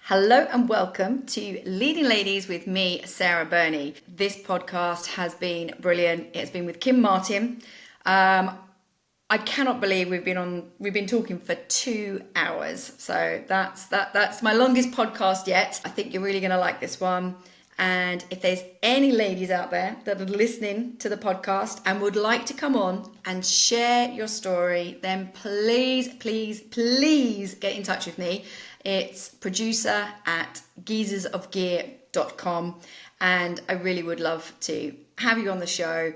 Hello and welcome to Leading Ladies with me, Sarah Birnie. This podcast has been brilliant. It's been with Kim Martin. I cannot believe we've been talking for 2 hours. So that's my longest podcast yet. I think you're really going to like this one. And if there's any ladies out there that are listening to the podcast and would like to come on and share your story, then please get in touch with me. It's producer@geezersofgear.com, and I really would love to have you on the show,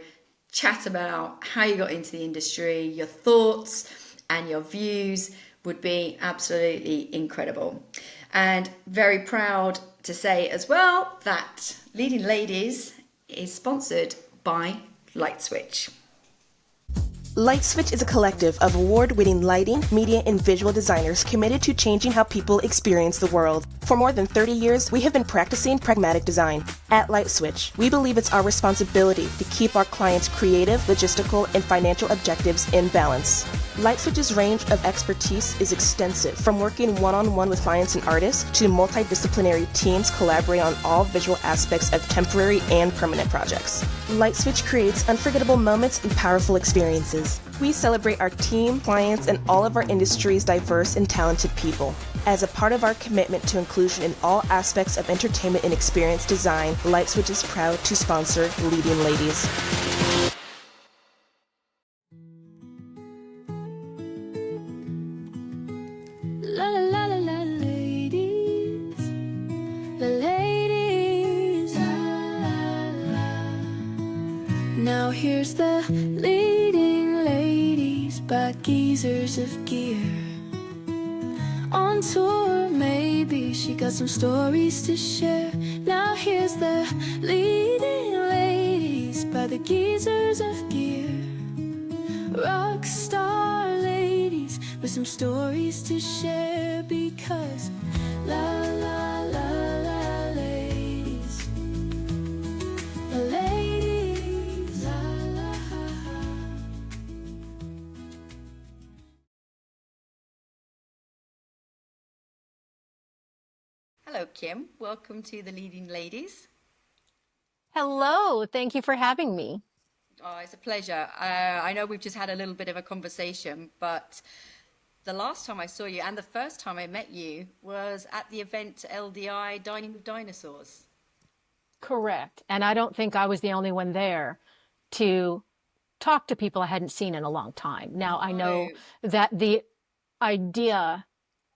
chat about how you got into the industry, your thoughts and your views would be absolutely incredible. And very proud to say as well that Leading Ladies is sponsored by Light Switch. Light Switch is a collective of award-winning lighting, media, and visual designers committed to changing how people experience the world. For more than 30 years, we have been practicing pragmatic design. At Light Switch, we believe it's our responsibility to keep our clients' creative, logistical, and financial objectives in balance. Light Switch's range of expertise is extensive, from working one-on-one with clients and artists to multidisciplinary teams collaborating on all visual aspects of temporary and permanent projects. Light Switch creates unforgettable moments and powerful experiences. We celebrate our team, clients, and all of our industry's diverse and talented people. As a part of our commitment to inclusion in all aspects of entertainment and experience design, Light Switch is proud to sponsor Leading Ladies. La la la la la, ladies, the ladies. La, la, la. Now here's the Leading Ladies by Geezers of Gear. On tour, maybe she got some stories to share. Now here's the Leading Ladies by the Geezers of Gear. Rock star ladies with some stories to share, because la la la la ladies, the ladies, la la. Hello, Kim. Welcome to the Leading Ladies. Hello, thank you for having me. Oh, it's a pleasure. I know we've just had a little bit of a conversation, but the last time I saw you and the first time I met you was at the event LDI Dining with Dinosaurs. Correct. And I don't think I was the only one there to talk to people I hadn't seen in a long time. Now, I know that the idea,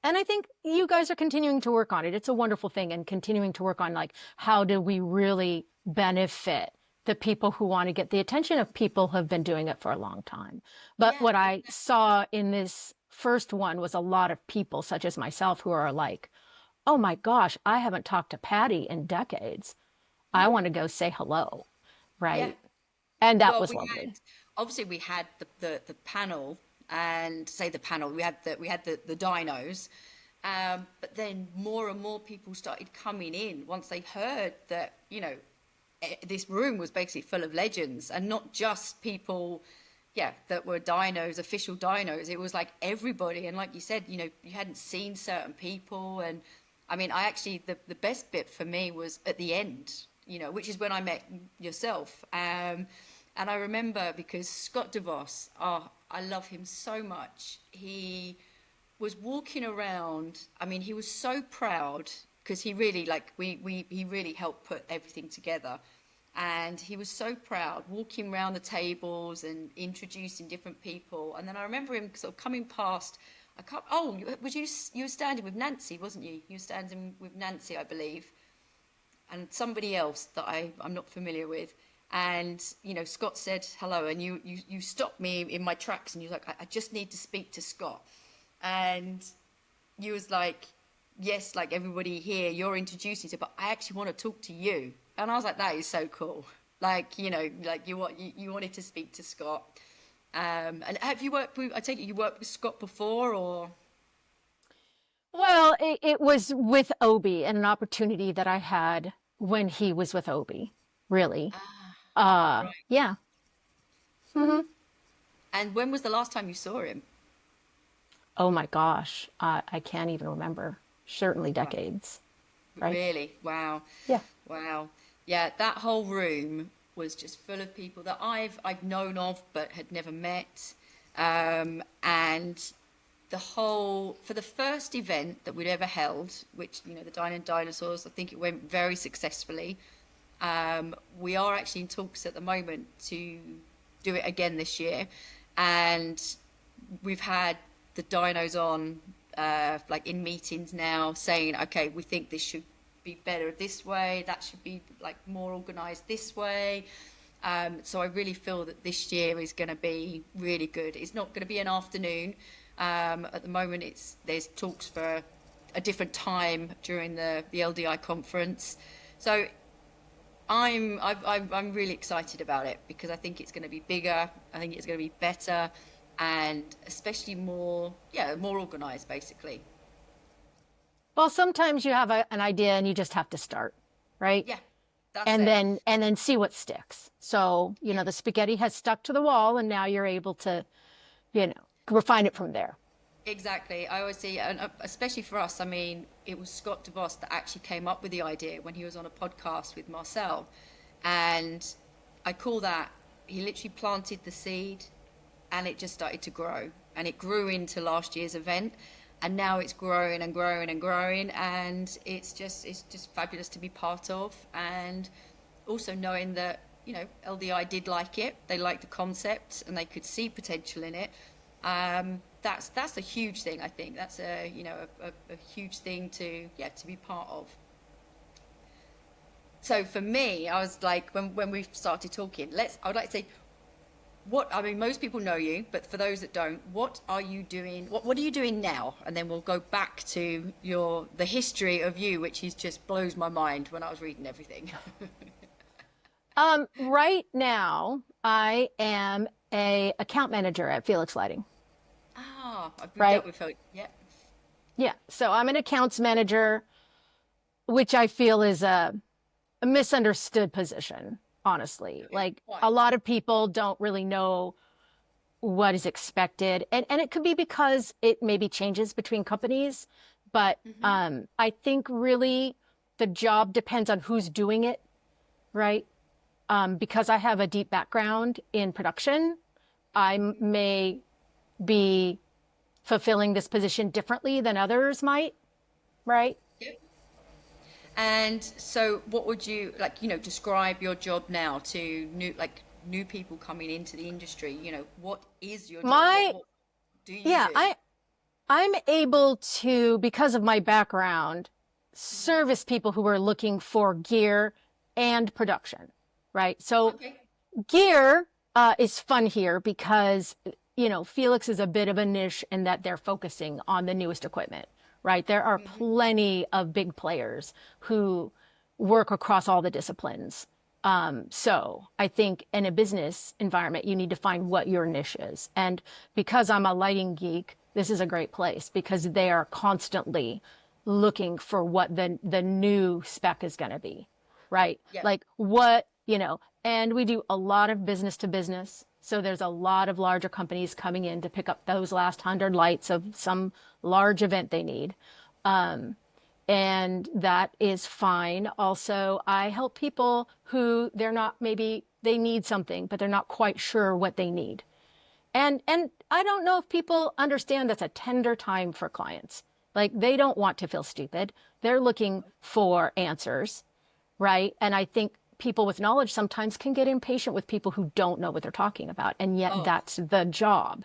and I think you guys are continuing to work on it. It's a wonderful thing, and continuing to work on, like, how do we really benefit the people who want to get the attention of people who have been doing it for a long time. But Yeah, what I saw in this first one was a lot of people, such as myself, who are like, oh my gosh, I haven't talked to Patty in decades. I want to go say hello, yeah. right? And that Well, was we lovely. had obviously we had the panel, and say the panel. We had the dinos, but then more and more people started coming in once they heard that this room was basically full of legends, and not just people, yeah, that were dinos, official dinos. It was like everybody, and like you said, you hadn't seen certain people, and I mean, I actually the best bit for me was at the end, which is when I met yourself. And I remember because Scott DeVos, oh, I love him so much. He was walking around. I mean, he was so proud because he really he really helped put everything together. And he was so proud walking around the tables and introducing different people. And then I remember him sort of coming past. You were standing with Nancy, wasn't you? You were standing with Nancy, I believe, and somebody else that I'm not familiar with. And Scott said hello, and you stopped me in my tracks, and you were like, I just need to speak to Scott. And you was like, yes, like everybody here, you're introducing to, but I actually want to talk to you. And I was like, that is so cool. Like, like you wanted to speak to Scott. And have you worked with, I take it you worked with Scott before, or? Well, it was with Obi, and an opportunity that I had when he was with Obi, really. Right. Yeah. hmm And when was the last time you saw him? Oh my gosh, I can't even remember. certainly decades. Right? Really? Wow. Yeah. Wow. Yeah, that whole room was just full of people that I've known of but had never met. And the whole, for the first event that we'd ever held, which, you know, the Dine and Dinosaurs, I think it went very successfully. We are actually in talks at the moment to do it again this year. And we've had the dinos on, like in meetings now, saying, okay, we think this should be better this way, that should be like more organized this way. So I really feel that this year is going to be really good. It's not going to be an afternoon. At the moment, there's talks for a different time during the LDI conference. So I'm really excited about it because I think it's going to be bigger. I think it's going to be better, and especially more organized, basically. Well, sometimes you have an idea and you just have to start, right? Yeah, that's and it. then see what sticks. So, you know, the spaghetti has stuck to the wall, and now you're able to, you know, refine it from there. Exactly. I always see, and especially for us, I mean, it was Scott DeVos that actually came up with the idea when he was on a podcast with Marcel. And I call that, he literally planted the seed and it just started to grow. And it grew into last year's event. And now it's growing and growing and growing. And it's just fabulous to be part of. And also knowing that, you know, LDI did like it. They liked the concept and they could see potential in it. That's a huge thing. I think that's a huge thing to be part of. So for me, I was like, when we started talking, I would like to say, most people know you, but for those that don't, what are you doing? What are you doing now? And then we'll go back to the history of you, which just blows my mind when I was reading everything. Right now, I am a account manager at Felix Lighting. I've Right. dealt with Felix. Yeah. Yeah. So I'm an accounts manager, which I feel is a misunderstood position, honestly. Like Why? a lot of people don't really know what is expected. And it could be because it maybe changes between companies. But I think really the job depends on who's doing it, right? Because I have a deep background in production, I may be fulfilling this position differently than others might, right? Yep. And so what would you describe your job now to new people coming into the industry? You know, what is your job? What do you Yeah, do? I'm able to, because of my background, service people who are looking for gear and production, right? So Okay. gear is fun here because, you know, Felix is a bit of a niche in that they're focusing on the newest equipment, right? There are plenty of big players who work across all the disciplines. So I think in a business environment, you need to find what your niche is. And because I'm a lighting geek, this is a great place because they are constantly looking for what the new spec is going to be, right? Yeah. Like what, you know, and we do a lot of business to business. So there's a lot of larger companies coming in to pick up those last 100 lights of some large event they need. And that is fine. Also, I help people who maybe they need something, but they're not quite sure what they need. And I don't know if people understand that's a tender time for clients. Like they don't want to feel stupid. They're looking for answers, right? And I think people with knowledge sometimes can get impatient with people who don't know what they're talking about. And yet that's the job.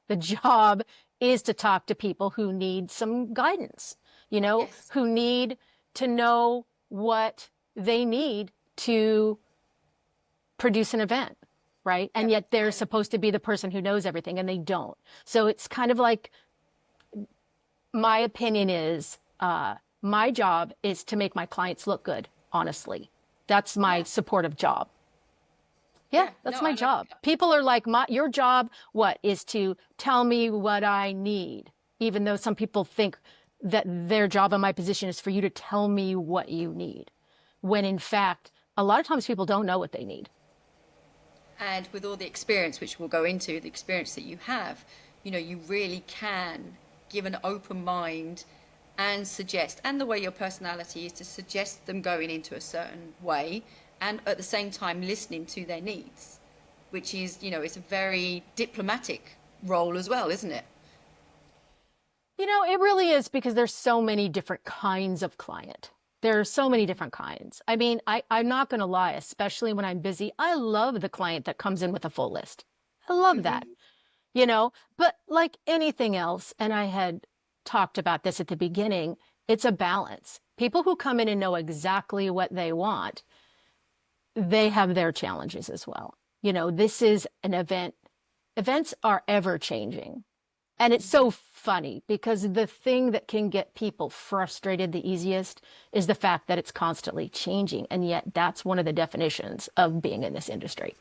The job is to talk to people who need some guidance, you know, Yes. who need to know what they need to produce an event, right? And yet they're supposed to be the person who knows everything and they don't. So it's kind of like, my opinion is, my job is to make my clients look good, honestly. That's my supportive job. Yeah, that's No, my I like job. that. People are like, your job, what, is to tell me what I need, even though some people think that their job in my position is for you to tell me what you need, when in fact, a lot of times people don't know what they need. And with all the experience, which we'll go into, the experience that you have, you know, you really can give an open mind and suggest, and the way your personality is to suggest them going into a certain way, and at the same time listening to their needs, which is, it's a very diplomatic role as well, isn't it? It really is because there's so many different kinds of client. There are so many different kinds. I mean, I'm not going to lie, especially when I'm busy. I love the client that comes in with a full list. I love that, Hmm. but like anything else, and I had talked about this at the beginning, it's a balance. People who come in and know exactly what they want, they have their challenges as well. This is an event. Events are ever changing. And it's so funny because the thing that can get people frustrated the easiest is the fact that it's constantly changing. And yet that's one of the definitions of being in this industry.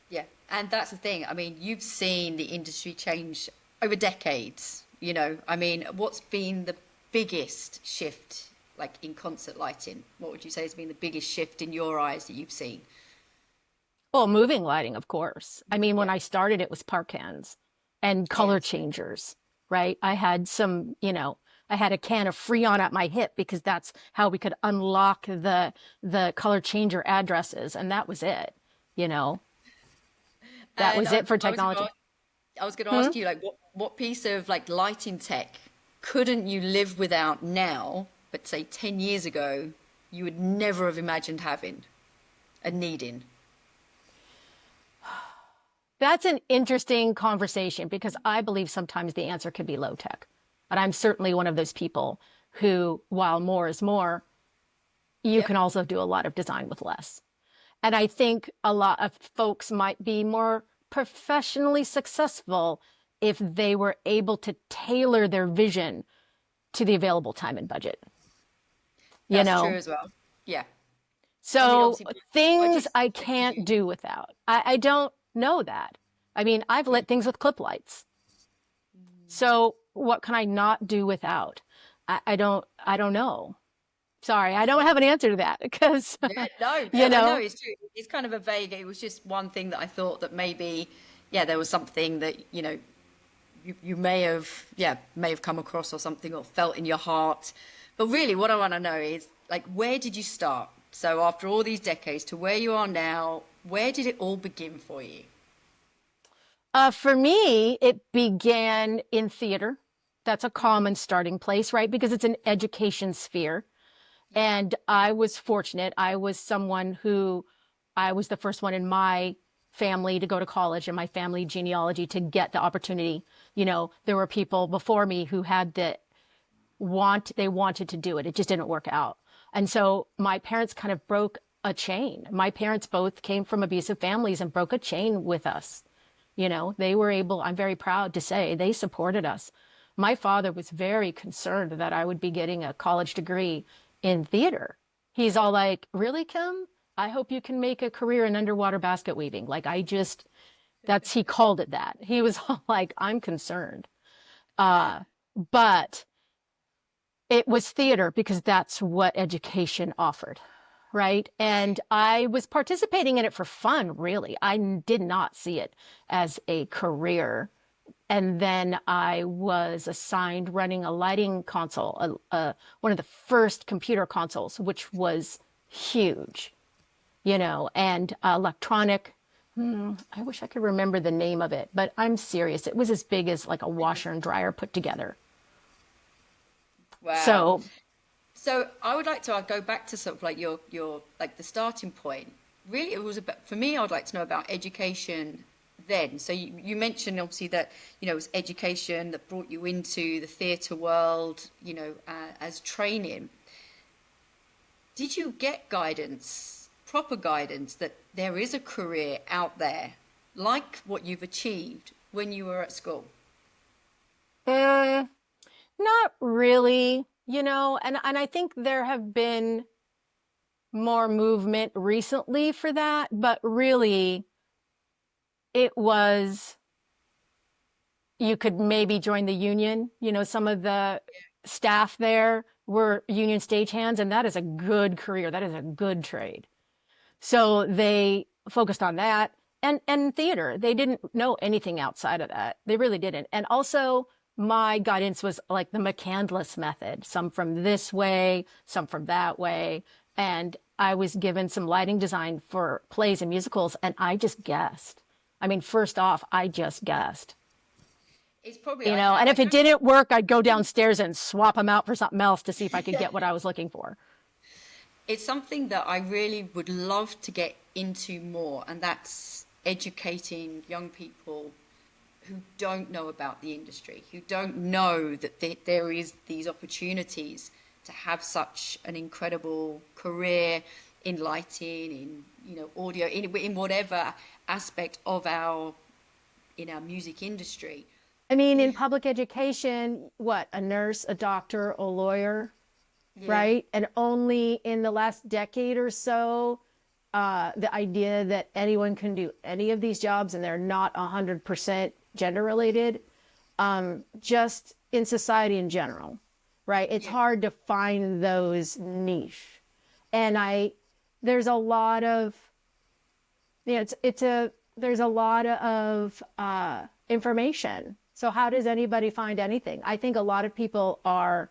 Yeah, and that's the thing. I mean, you've seen the industry change over decades, you know. I mean, what's been the biggest shift, like in concert lighting? What would you say has been the biggest shift in your eyes that you've seen? Well, moving lighting, of course. I mean, when Yeah, I started, it was park hands and color yes. changers, right? I had I had a can of Freon at my hip because that's how we could unlock the color changer addresses, and that was it. You know, that And was it for I was technology. I was going to Hmm? ask you, like, what piece of like lighting tech couldn't you live without now, but say 10 years ago, you would never have imagined having and needing? That's an interesting conversation because I believe sometimes the answer could be low tech. And I'm certainly one of those people who, while more is more, you Yep, can also do a lot of design with less. And I think a lot of folks might be more professionally successful if they were able to tailor their vision to the available time and budget, you that's true know? as well. Yeah. I mean, So obviously, things budgets I are can't huge. do without. I don't know that. I mean, I've Yeah. lit things with clip lights. So what can I not do without? I don't know. Sorry, I don't have an answer to that because, Yeah, no, you no, I know know, it's true. It's kind of a vague. It was just one thing that I thought that maybe, yeah, there was something that, you may have, yeah, may have come across or something or felt in your heart. But really, what I want to know is like, where did you start? So after all these decades to where you are now, where did it all begin for you? for me, it began in theater. That's a Hmm. common starting place, right? Because it's an education sphere. Yeah. And I was fortunate. I was the first one in my family to go to college and my family genealogy to get the opportunity. There were people before me who had they wanted to do it. It just didn't work out. And so my parents kind of broke a chain. My parents both came from abusive families and broke a chain with us. They were able, I'm very proud to say, they supported us. My father was very concerned that I would be getting a college degree in theater. He's all like, "Really, Kim? I hope you can make a career in underwater basket weaving." Like, he called it that. He was all like, "I'm concerned." Uh, but it was theater because that's what education offered, right? And I was participating in it for fun, really. I did not see it as a career. And then I was assigned running a lighting console, one of the first computer consoles, which was huge, and electronic. I wish I could remember the name of it, but I'm serious. It was as big as like a washer and dryer put together. Wow. So So I would like to go back to sort of like your like the starting point. Really, it was about for me. I would like to know about education then. So you mentioned obviously that it was education that brought you into the theatre world. As training. Did you get guidance, proper guidance that there is a career out there like what you've achieved when you were at school? mm, not really, and I think there have been more movement recently for that, but really it was you could maybe join the union. Some of the staff there were union stagehands, and that is a good career. That is a good trade. So they focused on that and theater. They didn't know anything outside of that. They really didn't. And also my guidance was like the McCandless method, some from this way, some from that way. And I was given some lighting design for plays and musicals, and I just guessed. I mean, first off, I just guessed. It's probably, You know, and if it didn't work, I'd go downstairs and swap them out for something else to see if I could get what I was looking for. it's something that I really would love to get into more, and that's educating young people who don't know about the industry, who don't know that there is these opportunities to have such an incredible career in lighting, in audio, in whatever aspect of our music industry. I mean, in public education, what, a nurse, a doctor, a lawyer, right? And only in the last decade or so, the idea that anyone can do any of these jobs and they're not 100% gender related, just in society in general, right? It's hard to find those niche. And there's a lot of, there's a lot of information. So how does anybody find anything? I think a lot of people are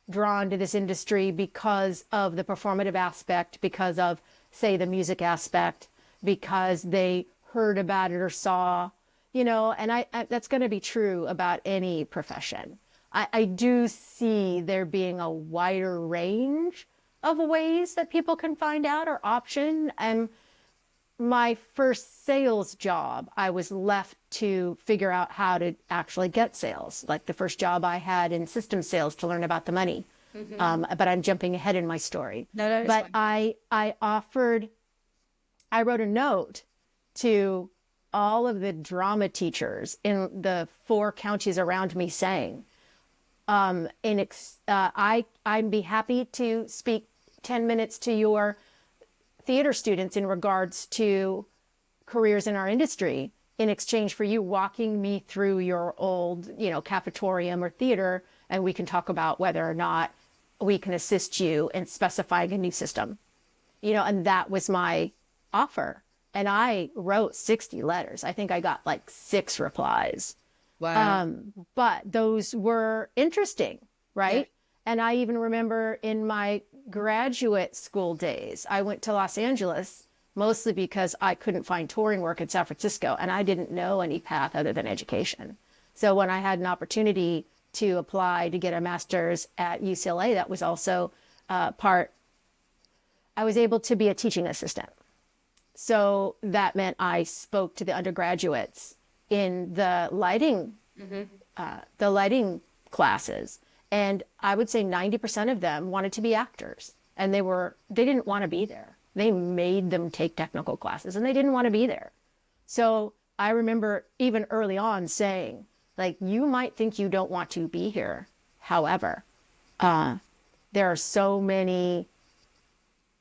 drawn to this industry because of the performative aspect, because of, say, the music aspect, because they heard about it or saw, and I that's going to be true about any profession. I do see there being a wider range of ways that people can find out or option. And my first sales job, I was left to figure out how to actually get sales. Like the first job I had in system sales to learn about the money. But I'm jumping ahead in my story. No, but I wrote a note to all of the drama teachers in the 4 counties around me saying, I'd be happy to speak 10 minutes to your theater students in regards to careers in our industry in exchange for you walking me through your old, cafetorium or theater, and we can talk about whether or not we can assist you in specifying a new system. And that was my offer. And I wrote 60 letters. I think I got like 6 replies. Wow. But those were interesting, right? Yeah. And I even remember in my graduate school days, I went to Los Angeles mostly because I couldn't find touring work in San Francisco, and I didn't know any path other than education. So when I had an opportunity to apply to get a master's at UCLA, that was also I was able to be a teaching assistant. So that meant I spoke to the undergraduates in the lighting classes. And I would say 90% of them wanted to be actors, and they didn't want to be there. They made them take technical classes and they didn't want to be there. So I remember even early on saying, like, you might think you don't want to be here. However, there are so many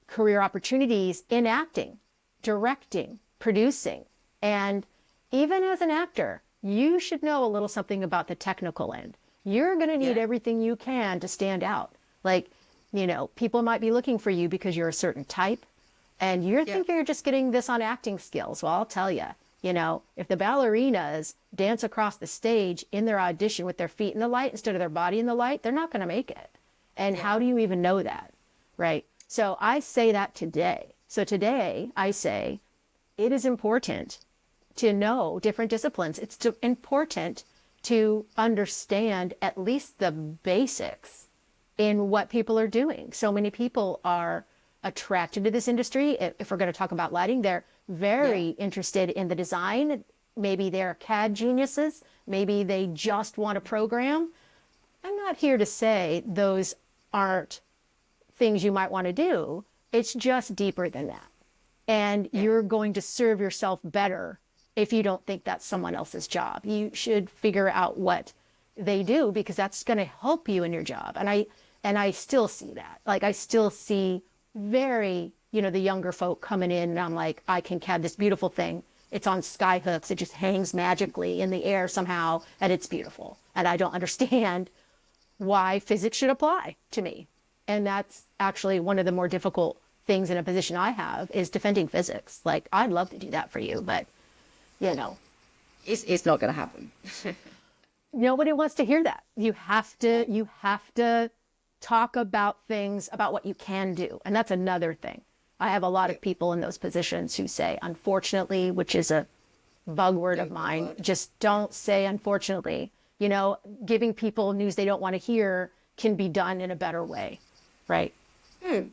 career opportunities in acting, directing, producing. And even as an actor, you should know a little something about the technical end. You're going to need everything you can to stand out. Like, people might be looking for you because you're a certain type, and you think you're just getting this on acting skills. Well, I'll tell you, if the ballerinas dance across the stage in their audition with their feet in the light instead of their body in the light, they're not going to make it. And how do you even know that? Right? So I say that today. So today I say it is important to know different disciplines. It's important to understand at least the basics in what people are doing. So many people are attracted to this industry. If we're going to talk about lighting, they're very interested in the design. Maybe they're CAD geniuses. Maybe they just want to program. I'm not here to say those aren't things you might want to do. It's just deeper than that. And you're going to serve yourself better if you don't think that's someone else's job. You should figure out what they do, because that's going to help you in your job. And I still see that. Like, I still see very, the younger folk coming in, and I'm like, I can CAD this beautiful thing. It's on sky hooks. It just hangs magically in the air somehow, and it's beautiful. And I don't understand why physics should apply to me. And that's actually one of the more difficult things in a position I have, is defending physics. Like, I'd love to do that for you, but, it's not going to happen. nobody wants to hear that. You have to talk about things, about what you can do. And that's another thing. I have a lot of people in those positions who say, unfortunately, which is a bugword of mine, just don't say unfortunately. You know, giving people news they don't want to hear can be done in a better way, right?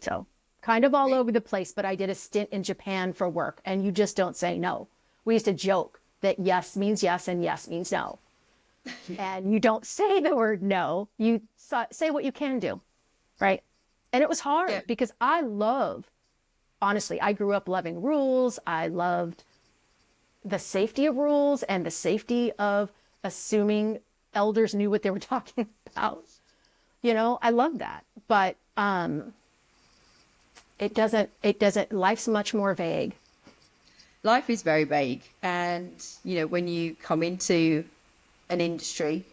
So kind of all over the place, but I did a stint in Japan for work, and you just don't say no. We used to joke that yes means yes and yes means no. And you don't say the word no, you say what you can do, right? And it was hard because honestly, I grew up loving rules. I loved the safety of rules and the safety of assuming elders knew what they were talking about. You know, I love that. But it doesn't, life's much more vague. Life is very vague. And, you know, when you come into an industry,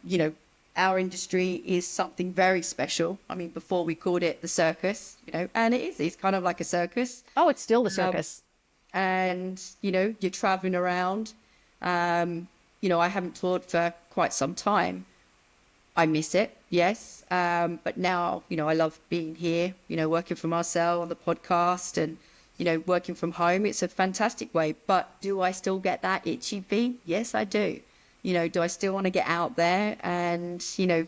you know, our industry is something very special. I mean, before we called it the circus, you know, and it's kind of like a circus. Oh, it's still the circus. And, you know, you're traveling around. You know, I haven't toured for quite some time. I miss it, yes. But now, you know, I love being here, you know, working for Marcel on the podcast and, you know, working from home. It's a fantastic way. But do I still get that itchy feet? Yes, I do. You know, do I still want to get out there and, you know,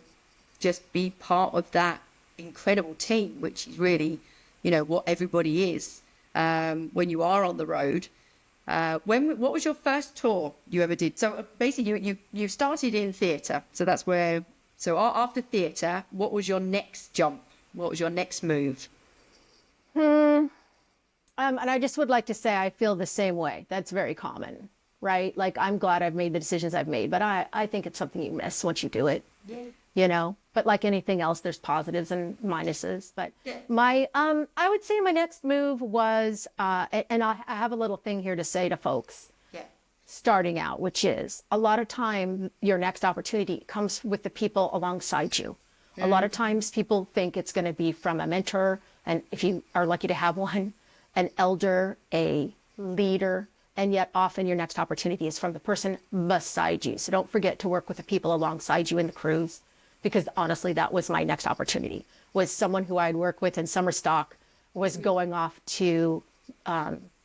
just be part of that incredible team, which is really, you know, what everybody is when you are on the road. What was your first tour you ever did? So basically you started in theatre. So that's where, so after theatre, what was your next jump? What was your next move? And I just would like to say, I feel the same way. That's very common, right? Like, I'm glad I've made the decisions I've made, but I think it's something you miss once you do it, you know, but like anything else, there's positives and minuses. But I would say my next move was, and I have a little thing here to say to folks starting out, which is a lot of time, your next opportunity comes with the people alongside you. A lot of times people think it's going to be from a mentor, and if you are lucky to have one, an elder, a leader, and yet often your next opportunity is from the person beside you. So don't forget to work with the people alongside you in the cruise, because honestly, that was my next opportunity, was someone who I'd worked with in summer stock was going off to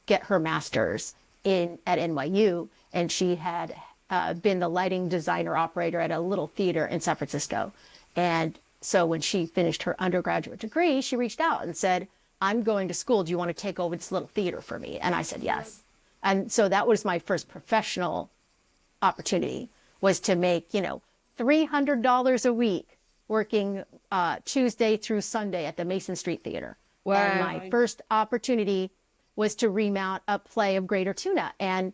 get her master's at NYU. And she had been the lighting designer operator at a little theater in San Francisco. And so when she finished her undergraduate degree, she reached out and said, I'm going to school. Do you want to take over this little theater for me? And I said, yes. And so that was my first professional opportunity, was to make, you know, $300 a week working Tuesday through Sunday at the Mason Street Theater. Wow. And my first opportunity was to remount a play of Greater Tuna. And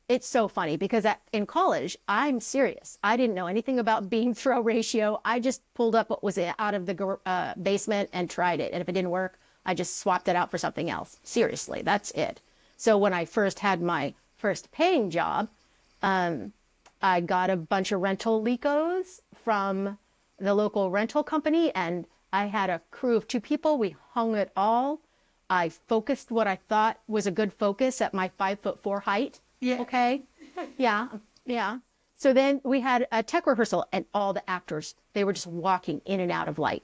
it's so funny because in college, I'm serious. I didn't know anything about beam throw ratio. I just pulled up what was out of the basement and tried it. And if it didn't work, I just swapped it out for something else. Seriously, that's it. So when I first had my first paying job, I got a bunch of rental Lecos from the local rental company, and I had a crew of 2 people. We hung it all. I focused what I thought was a good focus at my 5'4" height. Yeah. Okay. Yeah. Yeah. So then we had a tech rehearsal, and all the actors, they were just walking in and out of light.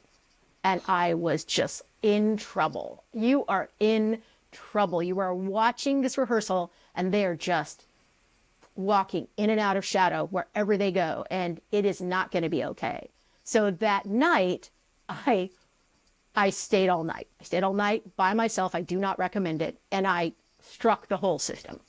And I was just in trouble. You are in trouble. You are watching this rehearsal, and they are just walking in and out of shadow wherever they go. And it is not going to be okay. So that night, I stayed all night. I stayed all night by myself. I do not recommend it. And I struck the whole system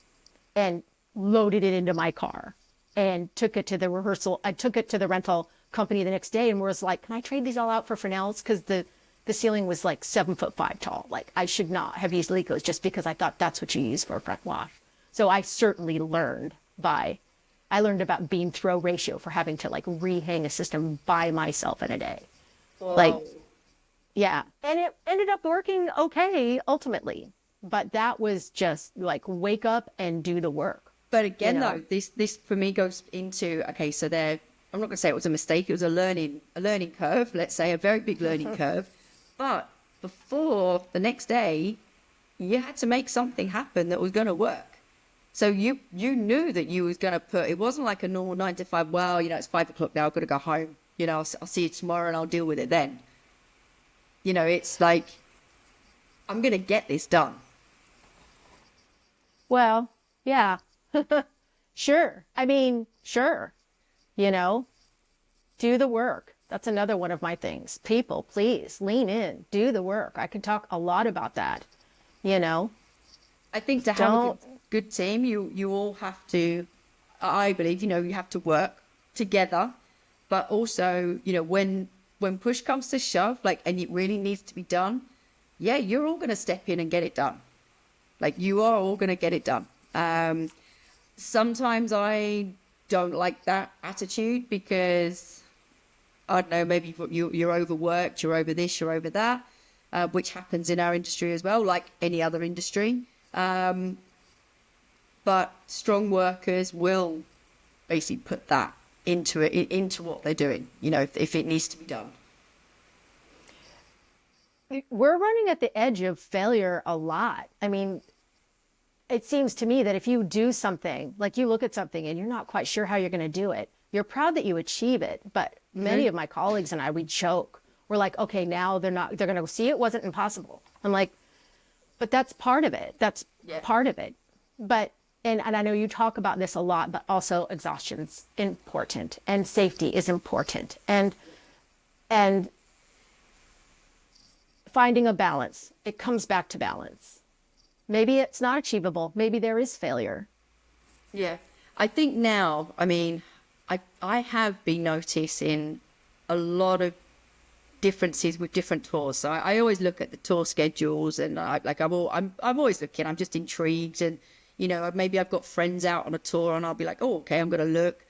and loaded it into my car and took it to the rehearsal. I took it to the rental company the next day and was like, can I trade these all out for Fresnels? Because the ceiling was like 7'5" tall. Like, I should not have used Lecos just because I thought that's what you use for a front wash. So I certainly learned about beam throw ratio for having to like rehang a system by myself in a day. Whoa. Like, yeah. And it ended up working okay ultimately. But that was just like, wake up and do the work. But again, though, this for me goes into, okay, so I'm not going to say it was a mistake. It was a learning curve, let's say, a very big learning curve. But before the next day, you had to make something happen that was going to work. So you knew that you was going to put, it wasn't like a normal 9 to 5, well, it's 5 o'clock now, I've got to go home. I'll see you tomorrow and I'll deal with it then. It's like, I'm going to get this done. Well, yeah, sure. I mean, sure. Do the work. That's another one of my things. People, please lean in, do the work. I could talk a lot about that. I think to have a good team, you all have to, I believe, you have to work together, but also, when push comes to shove, like, and it really needs to be done, yeah, you're all going to step in and get it done. Like, you are all going to get it done. Sometimes I don't like that attitude because, I don't know, maybe you're overworked, you're over this, you're over that, which happens in our industry as well, like any other industry. But strong workers will basically put that into what they're doing, if it needs to be done. We're running at the edge of failure a lot. I mean, it seems to me that if you do something, like you look at something and you're not quite sure how you're going to do it, you're proud that you achieve it. But many of my colleagues and I, we choke. We're like, okay, now they're going to see it wasn't impossible. I'm like, but that's part of it. That's part of it. But, and I know you talk about this a lot, but also exhaustion's important and safety is important. And finding a balance, it comes back to balance. Maybe it's not achievable. Maybe there is failure. Yeah. I think now, I mean, I have been noticing a lot of differences with different tours. So I always look at the tour schedules and I'm always looking, I'm just intrigued. And, maybe I've got friends out on a tour and I'll be like, oh, okay, I'm going to look.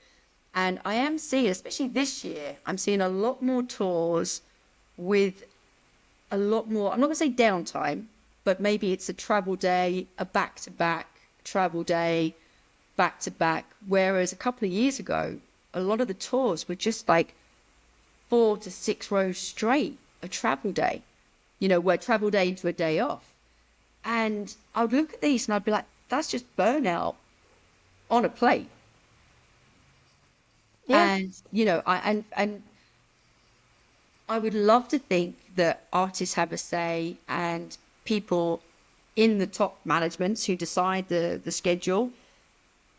And I am seeing, especially this year, I'm seeing a lot more tours with a lot more, I'm not going to say downtime, but maybe it's a travel day, a back-to-back travel day, back-to-back. Whereas a couple of years ago, a lot of the tours were just like 4 to 6 rows straight, a travel day, where travel day into a day off. And I would look at these and I'd be like, that's just burnout on a plate. Yeah. And, and I would love to think that artists have a say and people in the top managements who decide the schedule,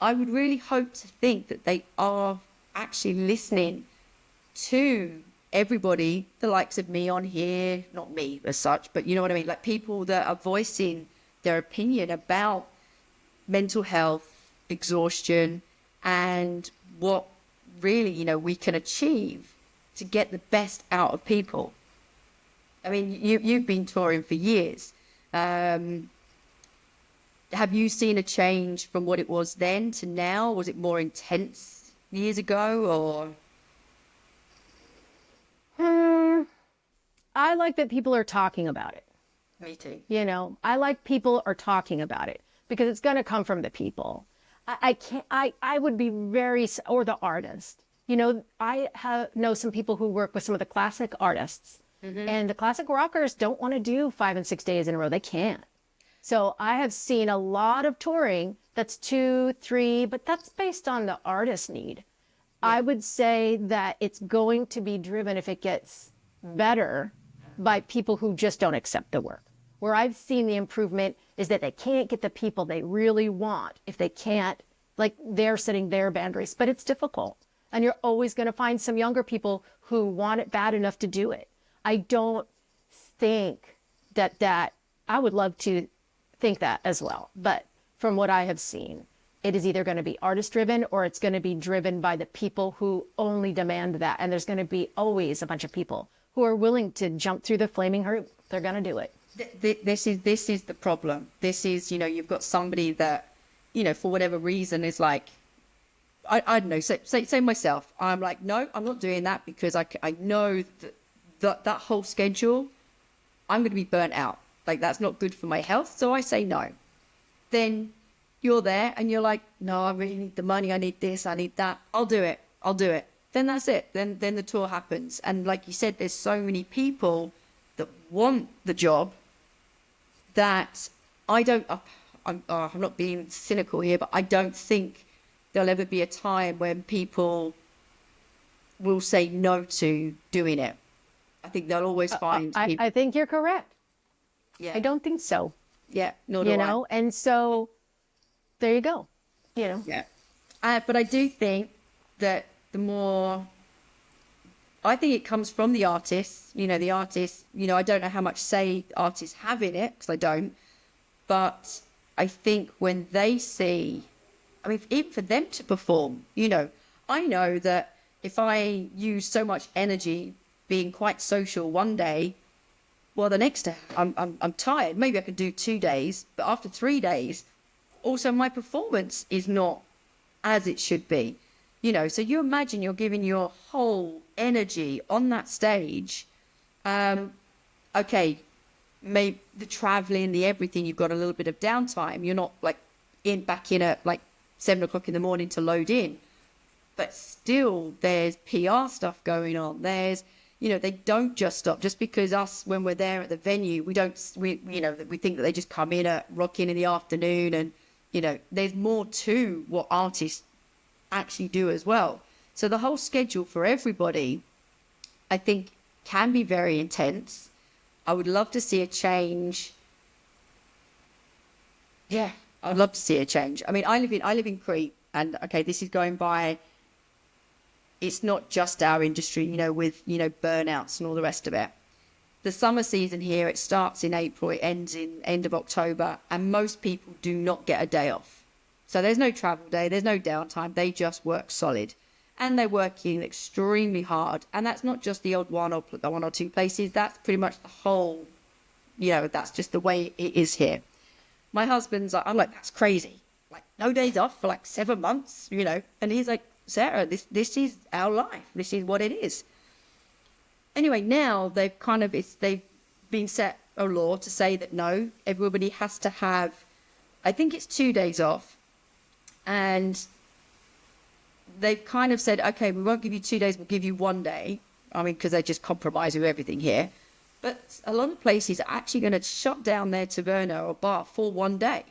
I would really hope to think that they are actually listening to everybody, the likes of me on here, not me as such, but you know what I mean? Like people that are voicing their opinion about mental health, exhaustion, and what really, we can achieve to get the best out of people. I mean, you've been touring for years. Have you seen a change from what it was then to now? Was it more intense years ago, or? I like that people are talking about it. Me too. I like people are talking about it because it's going to come from the people. I would be or the artist. I know some people who work with some of the classic artists, and the classic rockers don't want to do 5 and 6 days in a row. They can't. So I have seen a lot of touring that's 2, 3, but that's based on the artist need. Yeah. I would say that it's going to be driven, if it gets better, by people who just don't accept the work. Where I've seen the improvement is that they can't get the people they really want if they can't, like they're setting their boundaries, but it's difficult. And you're always going to find some younger people who want it bad enough to do it. I don't think that I would love to think that as well. But from what I have seen, it is either going to be artist driven or it's going to be driven by the people who only demand that. And there's going to be always a bunch of people who are willing to jump through the flaming hoop. They're going to do it. This is the problem. This is, you've got somebody that, for whatever reason is like, I don't know, say myself, I'm like, no, I'm not doing that because I know that whole schedule, I'm going to be burnt out. Like, that's not good for my health. So I say no. Then you're there and you're like, no, I really need the money. I need this. I need that. I'll do it. Then that's it. Then the tour happens. And like you said, there's so many people that want the job that I I'm not being cynical here, but I don't think there'll ever be a time when people will say no to doing it. I think they'll always find people. I think you're correct. Yeah, I don't think so. yeah, nor do You I. know, and so there you go. You know, Yeah. But I do think that I think it comes from the artists. The artists, I don't know how much say artists have in it, because I don't. But I think when they see, I mean, even for them to perform, I know that if I use so much energy being quite social one day, well, the next day I'm tired. Maybe I could do 2 days, but after 3 days, also my performance is not as it should be. So you imagine you're giving your whole energy on that stage. Okay, maybe the traveling, the everything, you've got a little bit of downtime. You're not like back in at like 7 o'clock in the morning to load in, but still there's PR stuff going on. There's, they don't just stop just because when we're there at the venue, we think that they just come in at rock in the afternoon, and, there's more to what artists actually do as well. So the whole schedule for everybody, I think, can be very intense. I would love to see a change. Yeah, I'd love to see a change. I mean, I live in Crete, and okay, this is going by. It's not just our industry, with burnouts and all the rest of it. The summer season here, it starts in April, it ends in end of October, and most people do not get a day off. So there's no travel day, there's no downtime. They just work solid, and they're working extremely hard. And that's not just the odd one or two places. That's pretty much the whole. That's just the way it is here. My husband's like, I'm like, that's crazy. Like, no days off for like 7 months, And he's like, Sarah, this is our life. This is what it is. Anyway, now they've been set a law to say that no, everybody has to have, I think it's 2 days off. And they've kind of said, okay, we won't give you 2 days, we'll give you 1 day. I mean, because they just compromise with everything here. But a lot of places are actually going to shut down their taverna or bar for 1 day.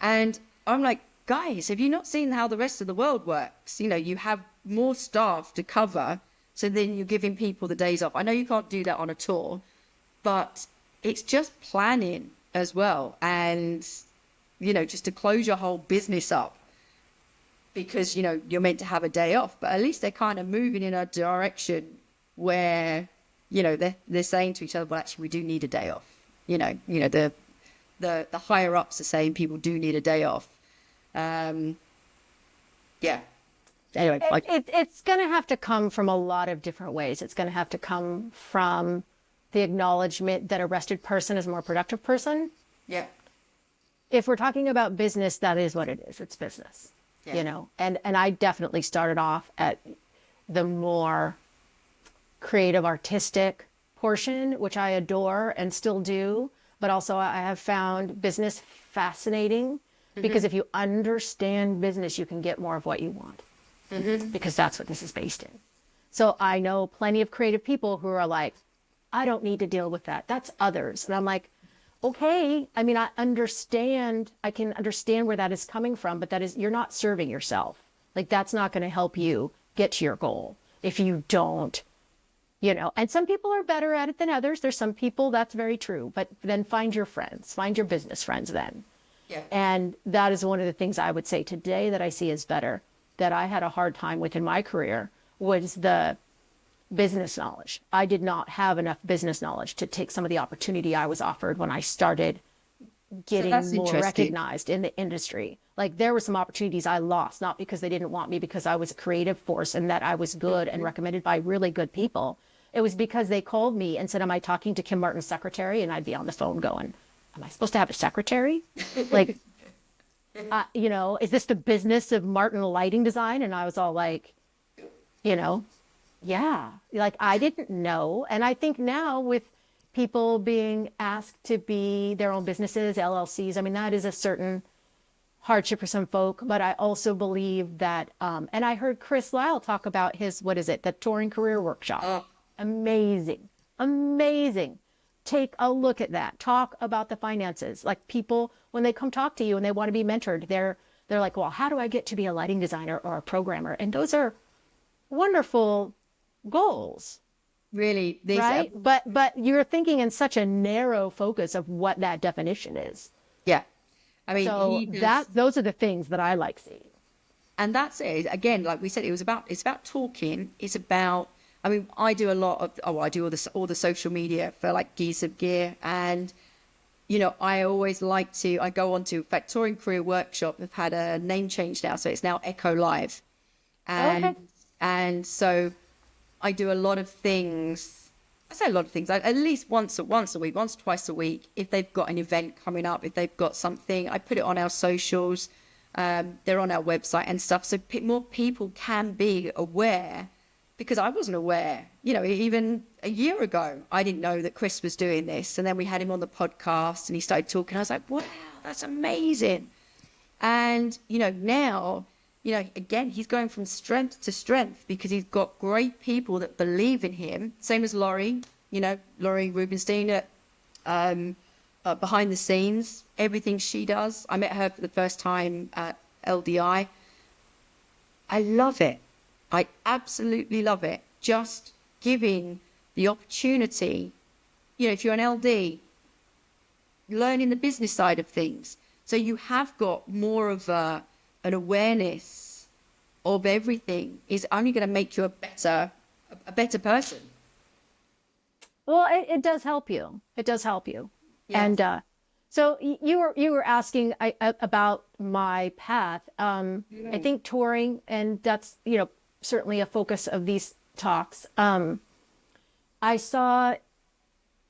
And I'm like, guys, have you not seen how the rest of the world works? You have more staff to cover, so then you're giving people the days off. I know you can't do that on a tour, but it's just planning as well. And, just to close your whole business up because, you're meant to have a day off. But at least they're kind of moving in a direction where, they're saying to each other, well, actually, we do need a day off. The higher ups are saying people do need a day off. Yeah. Anyway, it's going to have to come from a lot of different ways. It's going to have to come from the acknowledgement that a rested person is a more productive person. Yeah. If we're talking about business, that is what it is. It's business, and I definitely started off at the more creative, artistic portion, which I adore and still do. But also I have found business fascinating because if you understand business, you can get more of what you want because that's what this is based in. So I know plenty of creative people who are like, I don't need to deal with that. That's others. And I'm like, okay. I mean, I can understand where that is coming from, but you're not serving yourself. Like, that's not going to help you get to your goal if you don't, and some people are better at it than others. There's some people that's very true, but then find your friends, find your business friends then. Yeah. And that is one of the things I would say today that I see as better, that I had a hard time with in my career, was the business knowledge. I did not have enough business knowledge to take some of the opportunity I was offered when I started getting more recognized in the industry. Like, there were some opportunities I lost, not because they didn't want me, because I was a creative force and that I was good and recommended by really good people. It was because they called me and said, am I talking to Kim Martin's secretary? And I'd be on the phone going, am I supposed to have a secretary? Like, is this the business of Martin Lighting Design? And I was all like, yeah, like, I didn't know. And I think now with people being asked to be their own businesses, LLCs, I mean, that is a certain hardship for some folk. But I also believe that, and I heard Chris Lyle talk about his, the touring career workshop. Amazing take a look at that. Talk about the finances. Like people, when they come talk to you and they want to be mentored, they're like, well, how do I get to be a lighting designer or a programmer? And those are wonderful goals. Really, right? But you're thinking in such a narrow focus of what that definition is. Yeah. I mean, so those are the things that I like seeing. And that's it. Again, like we said, it's about talking. It's about, I mean, I do a lot of, I do all the social media for like Geese of Gear. And, you know, I always like to, I go on to, in fact, Touring Career Workshop, they've had a name change now. So it's now Echo Live. And so I do a lot of things. I say a lot of things, at least once a week, twice a week. If they've got an event coming up, if they've got something, I put it on our socials. They're on our website and stuff. So more people can be aware, because I wasn't aware, you know, even a year ago, I didn't know that Chris was doing this. And then we had him on the podcast and he started talking. I was like, wow, that's amazing. And, you know, now, you know, again, he's going from strength to strength because he's got great people that believe in him. Same as Laurie, you know, Laurie Rubenstein behind the scenes, everything she does. I met her for the first time at LDI. I love it. I absolutely love it. Just giving the opportunity, you know, if you're an LD, learning the business side of things. So you have got more of an awareness of everything is only going to make you a better person. Well, it does help you. It does help you. Yes. And so you were asking about my path. I think touring, and that's, you know, certainly a focus of these talks. I saw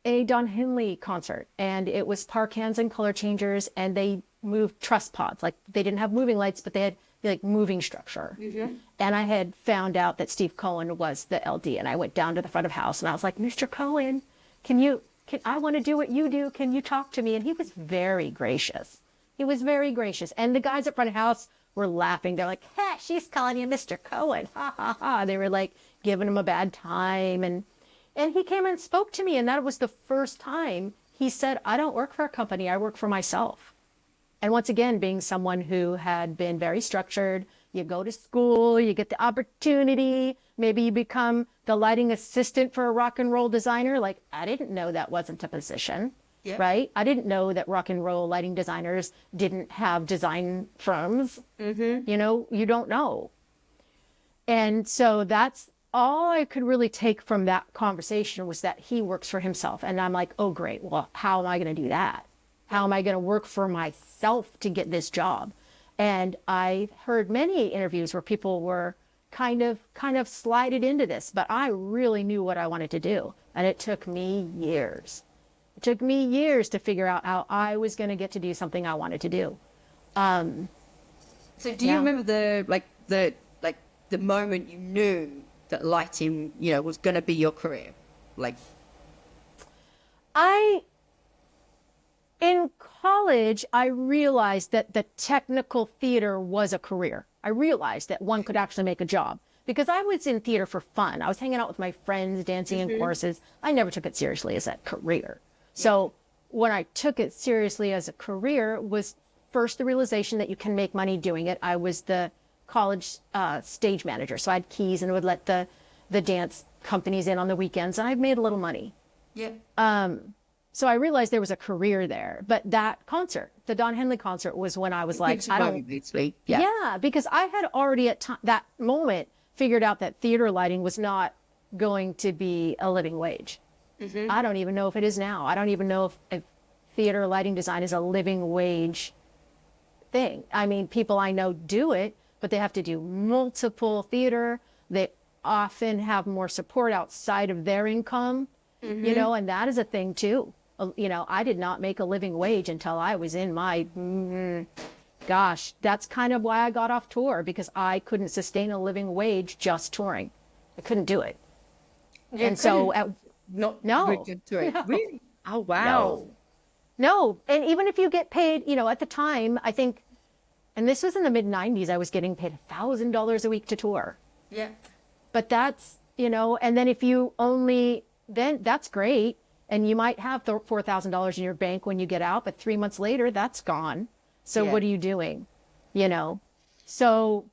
a Don Henley concert, and it was park hands and color changers, and they moved truss pods. Like they didn't have moving lights, but they had like moving structure. Mm-hmm. And I had found out that Steve Cohen was the LD, and I went down to the front of house and I was like, Mr. Cohen, I want to do what you do. Can you talk to me? And he was very gracious. He was very gracious. And the guys at front of house were laughing. They're like, hey, she's calling you Mr. Cohen. Ha, ha, ha. They were like giving him a bad time. And he came and spoke to me. And that was the first time he said, I don't work for a company. I work for myself. And once again, being someone who had been very structured, you go to school, you get the opportunity, maybe you become the lighting assistant for a rock and roll designer. Like, I didn't know that wasn't a position, right? I didn't know that rock and roll lighting designers didn't have design firms. Mm-hmm. You know, you don't know. And so that's all I could really take from that conversation, was that he works for himself. And I'm like, oh, great. Well, how am I going to do that? How am I going to work for myself to get this job? And I heard many interviews where people were kind of slided into this, but I really knew what I wanted to do. And it took me years. It took me years to figure out how I was going to get to do something I wanted to do. So do you remember the moment you knew that lighting, you know, was going to be your career? Like, in college, I realized that the technical theater was a career. I realized that one could actually make a job, because I was in theater for fun. I was hanging out with my friends, dancing in choruses. I never took it seriously as a career. So when I took it seriously as a career was first the realization that you can make money doing it. I was the college stage manager. So I had keys and would let the dance companies in on the weekends, and I made a little money. Yeah. So I realized there was a career there. But that concert, the Don Henley concert, was when I was like, I don't. Yeah, because I had already at that moment figured out that theater lighting was not going to be a living wage. Mm-hmm. I don't even know if it is now. I don't even know if theater lighting design is a living wage thing. I mean, people I know do it, but they have to do multiple theater. They often have more support outside of their income, you know, and that is a thing too. You know, I did not make a living wage until I was in my, gosh, that's kind of why I got off tour, because I couldn't sustain a living wage just touring. I couldn't do it. And so, no. Really? Oh, wow. No. And even if you get paid, you know, at the time, I think, and this was in the mid 90s, I was getting paid $1,000 a week to tour. Yeah. But that's, you know, and then if you only, then that's great. And you might have $4,000 in your bank when you get out, but 3 months later, that's gone. So what are you doing? You know? So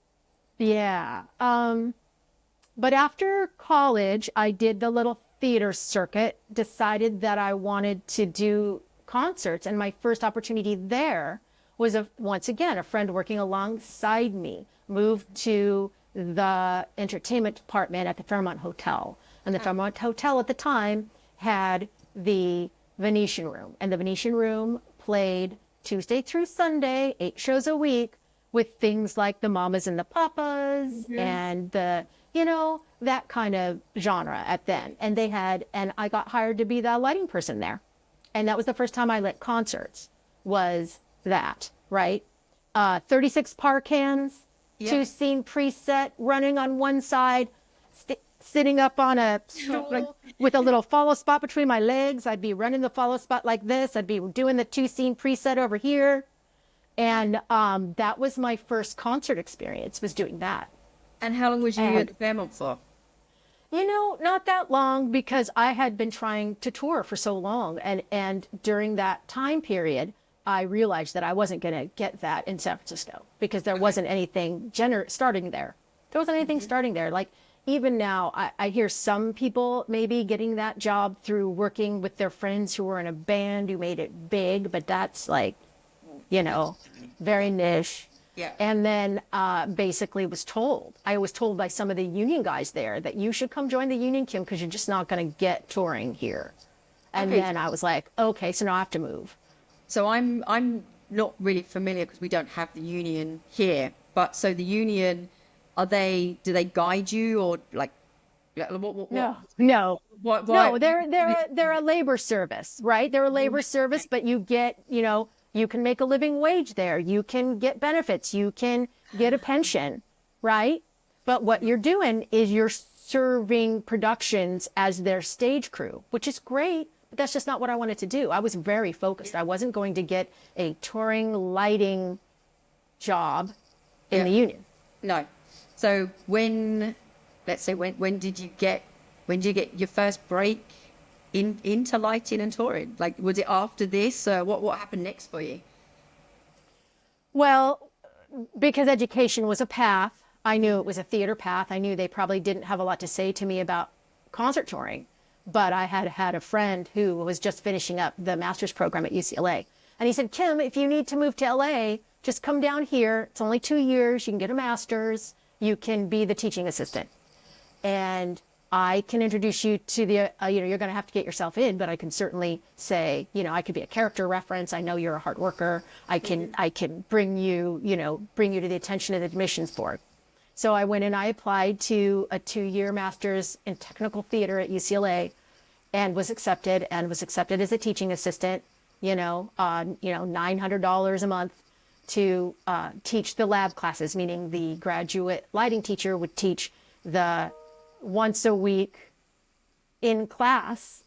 yeah. But after college, I did the little theater circuit, decided that I wanted to do concerts. And my first opportunity there was, once again, a friend working alongside me moved to the entertainment department at the Fairmont Hotel. And the Fairmont Hotel at the time had the Venetian Room. And the Venetian Room played Tuesday through Sunday, 8 shows a week, with things like the Mamas and the Papas and the, that kind of genre at then. And I got hired to be the lighting person there. And that was the first time I lit concerts, was that, right? 36 par cans, 2-scene preset, running on one side, sitting up on a stool with a little follow spot between my legs. I'd be running the follow spot like this. I'd be doing the 2-scene preset over here. And that was my first concert experience, was doing that. And how long was you at the Fairmont for? Not that long, because I had been trying to tour for so long. And during that time period, I realized that I wasn't going to get that in San Francisco, because there wasn't anything starting there. There wasn't anything starting there. Like, even now, I hear some people maybe getting that job through working with their friends who were in a band who made it big, but that's like, very niche. Yeah. And then basically I was told by some of the union guys there that you should come join the union, Kim, because you're just not going to get touring here. And then I was like, okay, so now I have to move. So I'm not really familiar, because we don't have the union here. But so the union, do they guide you, or like, what? No, they're a labor service, right? They're a labor service, but you get, you can make a living wage there. You can get benefits. You can get a pension, right? But what you're doing is you're serving productions as their stage crew, which is great, but that's just not what I wanted to do. I was very focused. I wasn't going to get a touring lighting job in the union. No. So when did you get your first break into lighting and touring? Like, was it after this? What happened next for you? Well, because education was a path, I knew it was a theater path. I knew they probably didn't have a lot to say to me about concert touring, but I had a friend who was just finishing up the master's program at UCLA. And he said, Kim, if you need to move to LA, just come down here. It's only 2 years. You can get a master's. You can be the teaching assistant. And I can introduce you to the, you're going to have to get yourself in, but I can certainly say, I could be a character reference. I know you're a hard worker. I can bring you to the attention of the admissions board. So I went and I applied to a 2-year master's in technical theater at UCLA, and was accepted as a teaching assistant, $900 a month to teach the lab classes, meaning the graduate lighting teacher would teach the once a week in class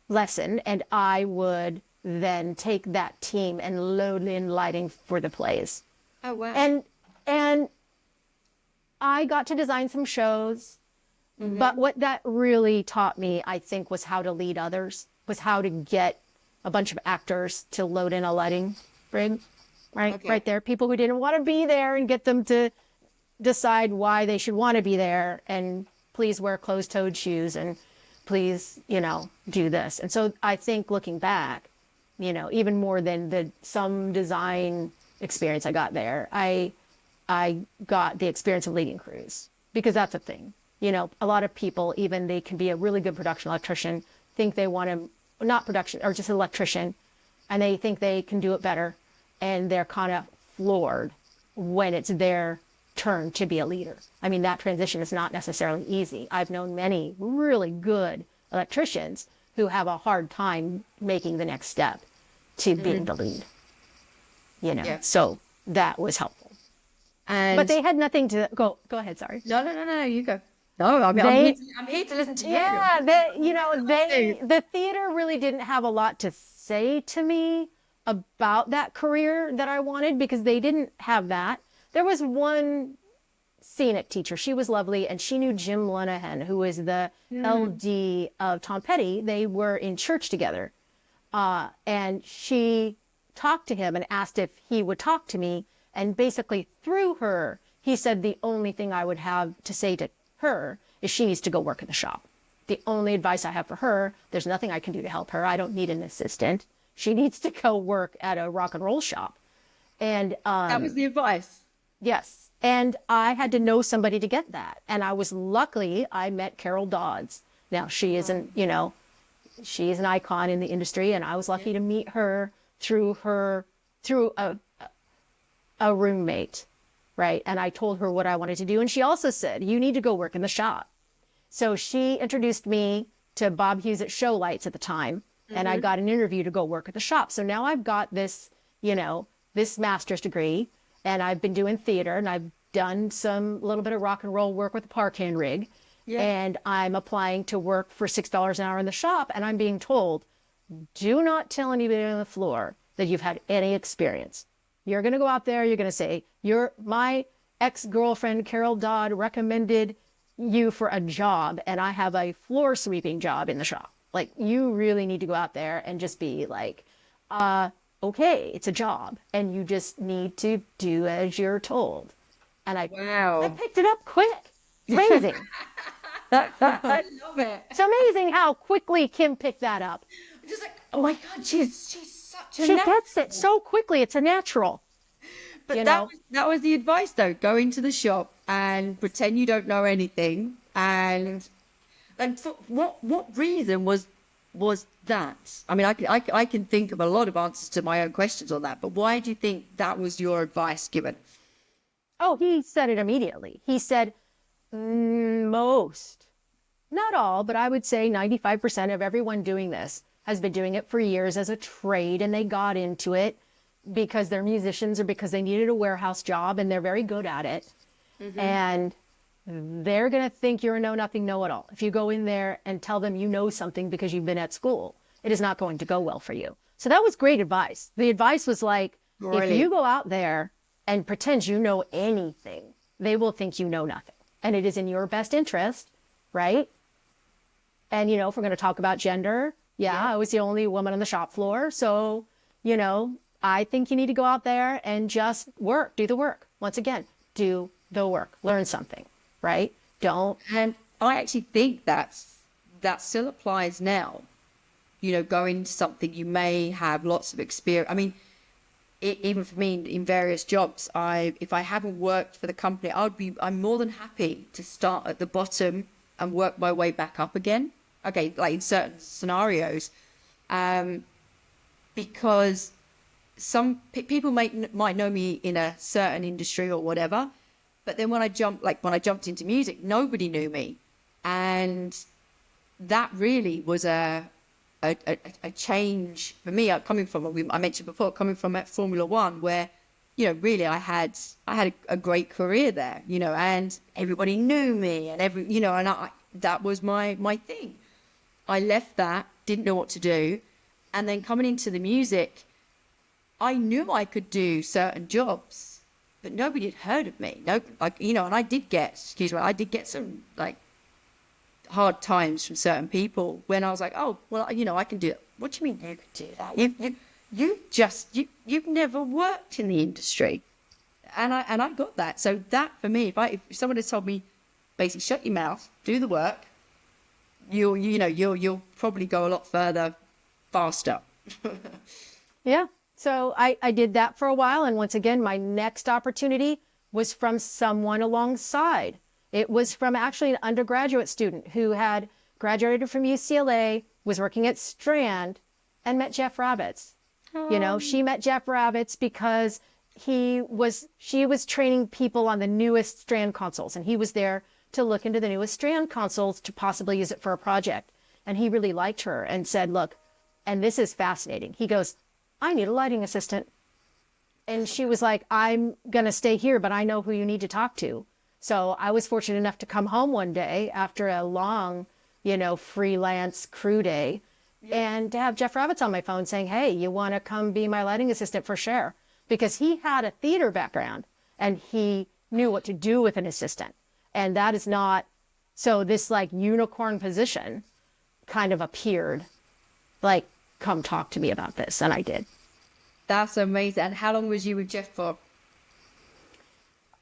lesson, and I would then take that team and load in lighting for the plays. Oh, wow. And I got to design some shows, but what that really taught me, I think, was how to lead others, was how to get a bunch of actors to load in a lighting rig, right? Okay. Right there. People who didn't want to be there, and get them to decide why they should want to be there, and please wear closed-toed shoes, and please, do this. And so I think, looking back, even more than some design experience I got there, I got the experience of leading crews, because that's a thing. A lot of people, even they can be a really good production electrician, think they want to, not production, or just an electrician, and they think they can do it better, and they're kind of floored when it's their turn to be a leader. I mean, that transition is not necessarily easy. I've known many really good electricians who have a hard time making the next step to being the lead. So that was helpful. But they had nothing to go ahead. Sorry. No, you go. No, I'm here to listen to you. Yeah, the theater really didn't have a lot to say to me about that career that I wanted, because they didn't have that. There was one scenic teacher. She was lovely, and she knew Jim Lenahan, who was the LD of Tom Petty. They were in church together. And she talked to him and asked if he would talk to me. And basically through her, he said the only thing I would have to say to her is she needs to go work in the shop. The only advice I have for her, there's nothing I can do to help her. I don't need an assistant. She needs to go work at a rock and roll shop. And that was the advice. yes. And I had to know somebody to get that. And I met Carol Dodds. Now she isn't, you know, she's an icon in the industry, and I was lucky to meet her through a roommate, right? And I told her what I wanted to do, and she also said, you need to go work in the shop. So she introduced me to Bob Hughes at Show Lights at the time, and I got an interview to go work at the shop. So now I've got this, you know, this master's degree, and I've been doing theater, and I've done some little bit of rock and roll work with the Parkan rig. Yeah. And I'm applying to work for $6 an hour in the shop, and I'm being told, do not tell anybody on the floor that you've had any experience. You're going to go out there, you're going to say, my ex-girlfriend Carol Dodd recommended you for a job, and I have a floor sweeping job in the shop. Like, you really need to go out there and just be like, okay, it's a job, and you just need to do as you're told. And I picked it up quick. Amazing. I love it. It's amazing how quickly Kim picked that up. Just like, oh my God, she's such a She gets it so quickly. It's a natural. But that was the advice, though. Go into the shop and pretend you don't know anything. And for what reason was that? I mean, I can think of a lot of answers to my own questions on that. But why do you think that was your advice given? Oh, he said it immediately. He said, most, not all, but I would say 95% of everyone doing this has been doing it for years as a trade, and they got into it because they're musicians or because they needed a warehouse job, and they're very good at it. And they're going to think you're a know-nothing know-it-all. If you go in there and tell them you know something because you've been at school, it is not going to go well for you. So that was great advice. The advice was like, if you go out there and pretend you know anything, they will think you know nothing. And it is in your best interest, right? And, you know, if we're going to talk about gender, I was the only woman on the shop floor. So, you know, I think you need to go out there and just work, do the work. Once again, do the work, learn something, right? Don't. And I actually think that still applies now. You know, go into something, you may have lots of experience. I mean, even for me in various jobs, if I haven't worked for the company, I'm more than happy to start at the bottom and work my way back up again. Okay, like in certain scenarios, because some people might know me in a certain industry or whatever, but then when I jumped into music, nobody knew me, and that really was a change for me. Coming from, I mentioned before, coming from Formula One, where, you know, really I had a great career there, you know, and everybody knew me, and that was my thing. I left that, didn't know what to do, and then coming into the music, I knew I could do certain jobs, but nobody had heard of me. No, like, you know, and I did get some like hard times from certain people when I was like, oh, well, you know, I can do it. What do you mean you can do that? You've never worked in the industry. And I got that. So that for me, if someone had told me, basically shut your mouth, do the work, you'll probably go a lot further, faster. Yeah. So I did that for a while. And once again, my next opportunity was from someone alongside. It was from actually an undergraduate student who had graduated from UCLA, was working at Strand, and met Jeff Rabbits. You know, she met Jeff Rabbits because she was training people on the newest Strand consoles, and he was there to look into the newest Strand consoles to possibly use it for a project. And he really liked her and said, look, and this is fascinating. He goes, I need a lighting assistant. And she was like, I'm going to stay here, but I know who you need to talk to. So I was fortunate enough to come home one day after a long, you know, freelance crew day, and to have Jeff Rabbits on my phone saying, hey, you want to come be my lighting assistant for Cher? Because he had a theater background and he knew what to do with an assistant. And that is not, so this like unicorn position kind of appeared like, come talk to me about this. And I did. That's amazing. And how long was you with Jeff for?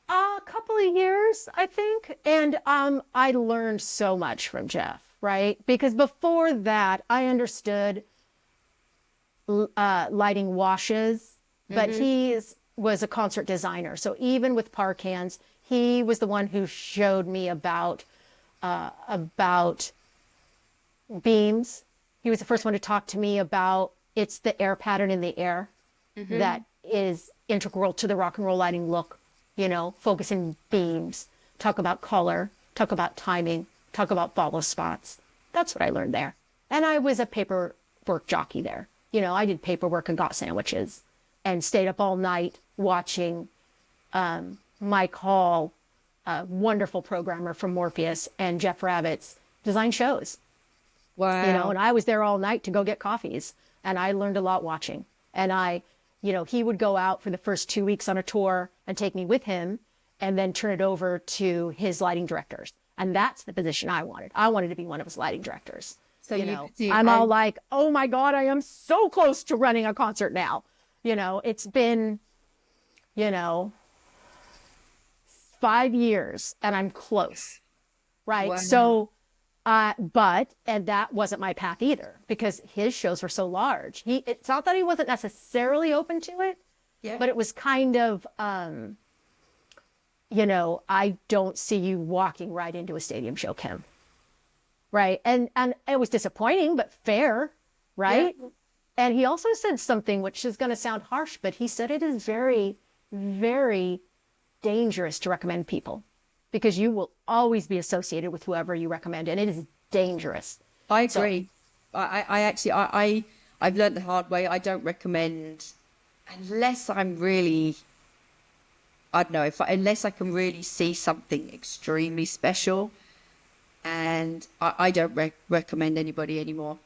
A couple of years, I think. And I learned so much from Jeff, right? Because before that, I understood lighting washes, but he was a concert designer. So even with Parkans, he was the one who showed me about beams. He was the first one to talk to me about it's the air pattern in the air that is integral to the rock and roll lighting look, you know, focusing beams, talk about color, talk about timing, talk about follow spots. That's what I learned there. And I was a paperwork jockey there. You know, I did paperwork and got sandwiches and stayed up all night watching Mike Hall, a wonderful programmer from Morpheus, and Jeff Rabbit's design shows. Wow. You know, and I was there all night to go get coffees, and I learned a lot watching. And you know, he would go out for the first 2 weeks on a tour and take me with him and then turn it over to his lighting directors. And that's the position I wanted. I wanted to be one of his lighting directors. So, you know, I'm all like, oh my God, I am so close to running a concert now. You know, it's been, you know, 5 years and I'm close. Right. Wow. So, and that wasn't my path either, because his shows were so large. It's not that he wasn't necessarily open to it, but it was kind of, you know, I don't see you walking right into a stadium show, Kim. Right. And it was disappointing, but fair. Right. Yeah. And he also said something which is going to sound harsh, but he said it is very, very dangerous to recommend people, because you will always be associated with whoever you recommend, and it is dangerous. I agree. So, I've learned the hard way. I don't recommend unless I'm really, I don't know, unless I can really see something extremely special, and I don't recommend anybody anymore.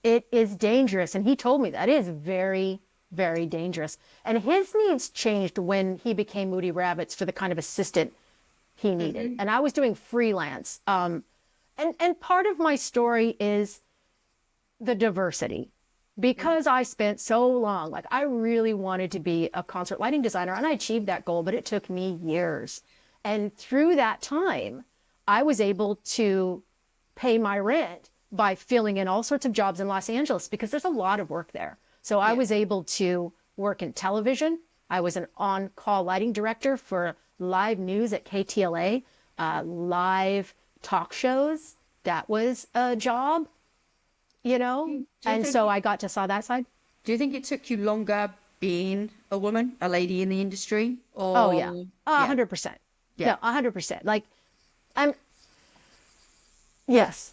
It is dangerous, and he told me that. It is very, very dangerous. And his needs changed when he became Moody Rabbits for the kind of assistant he needed. And I was doing freelance. And part of my story is the diversity, because I spent so long, like I really wanted to be a concert lighting designer, and I achieved that goal, but it took me years. And through that time, I was able to pay my rent by filling in all sorts of jobs in Los Angeles, because there's a lot of work there. So I was able to work in television. I was an on-call lighting director for live news at KTLA, live talk shows. That was a job, you know? And so I got to saw that side. Do you think it took you longer being a woman, a lady in the industry? Or... Oh, yeah. 100%. Yeah. No, 100%. Like, yes.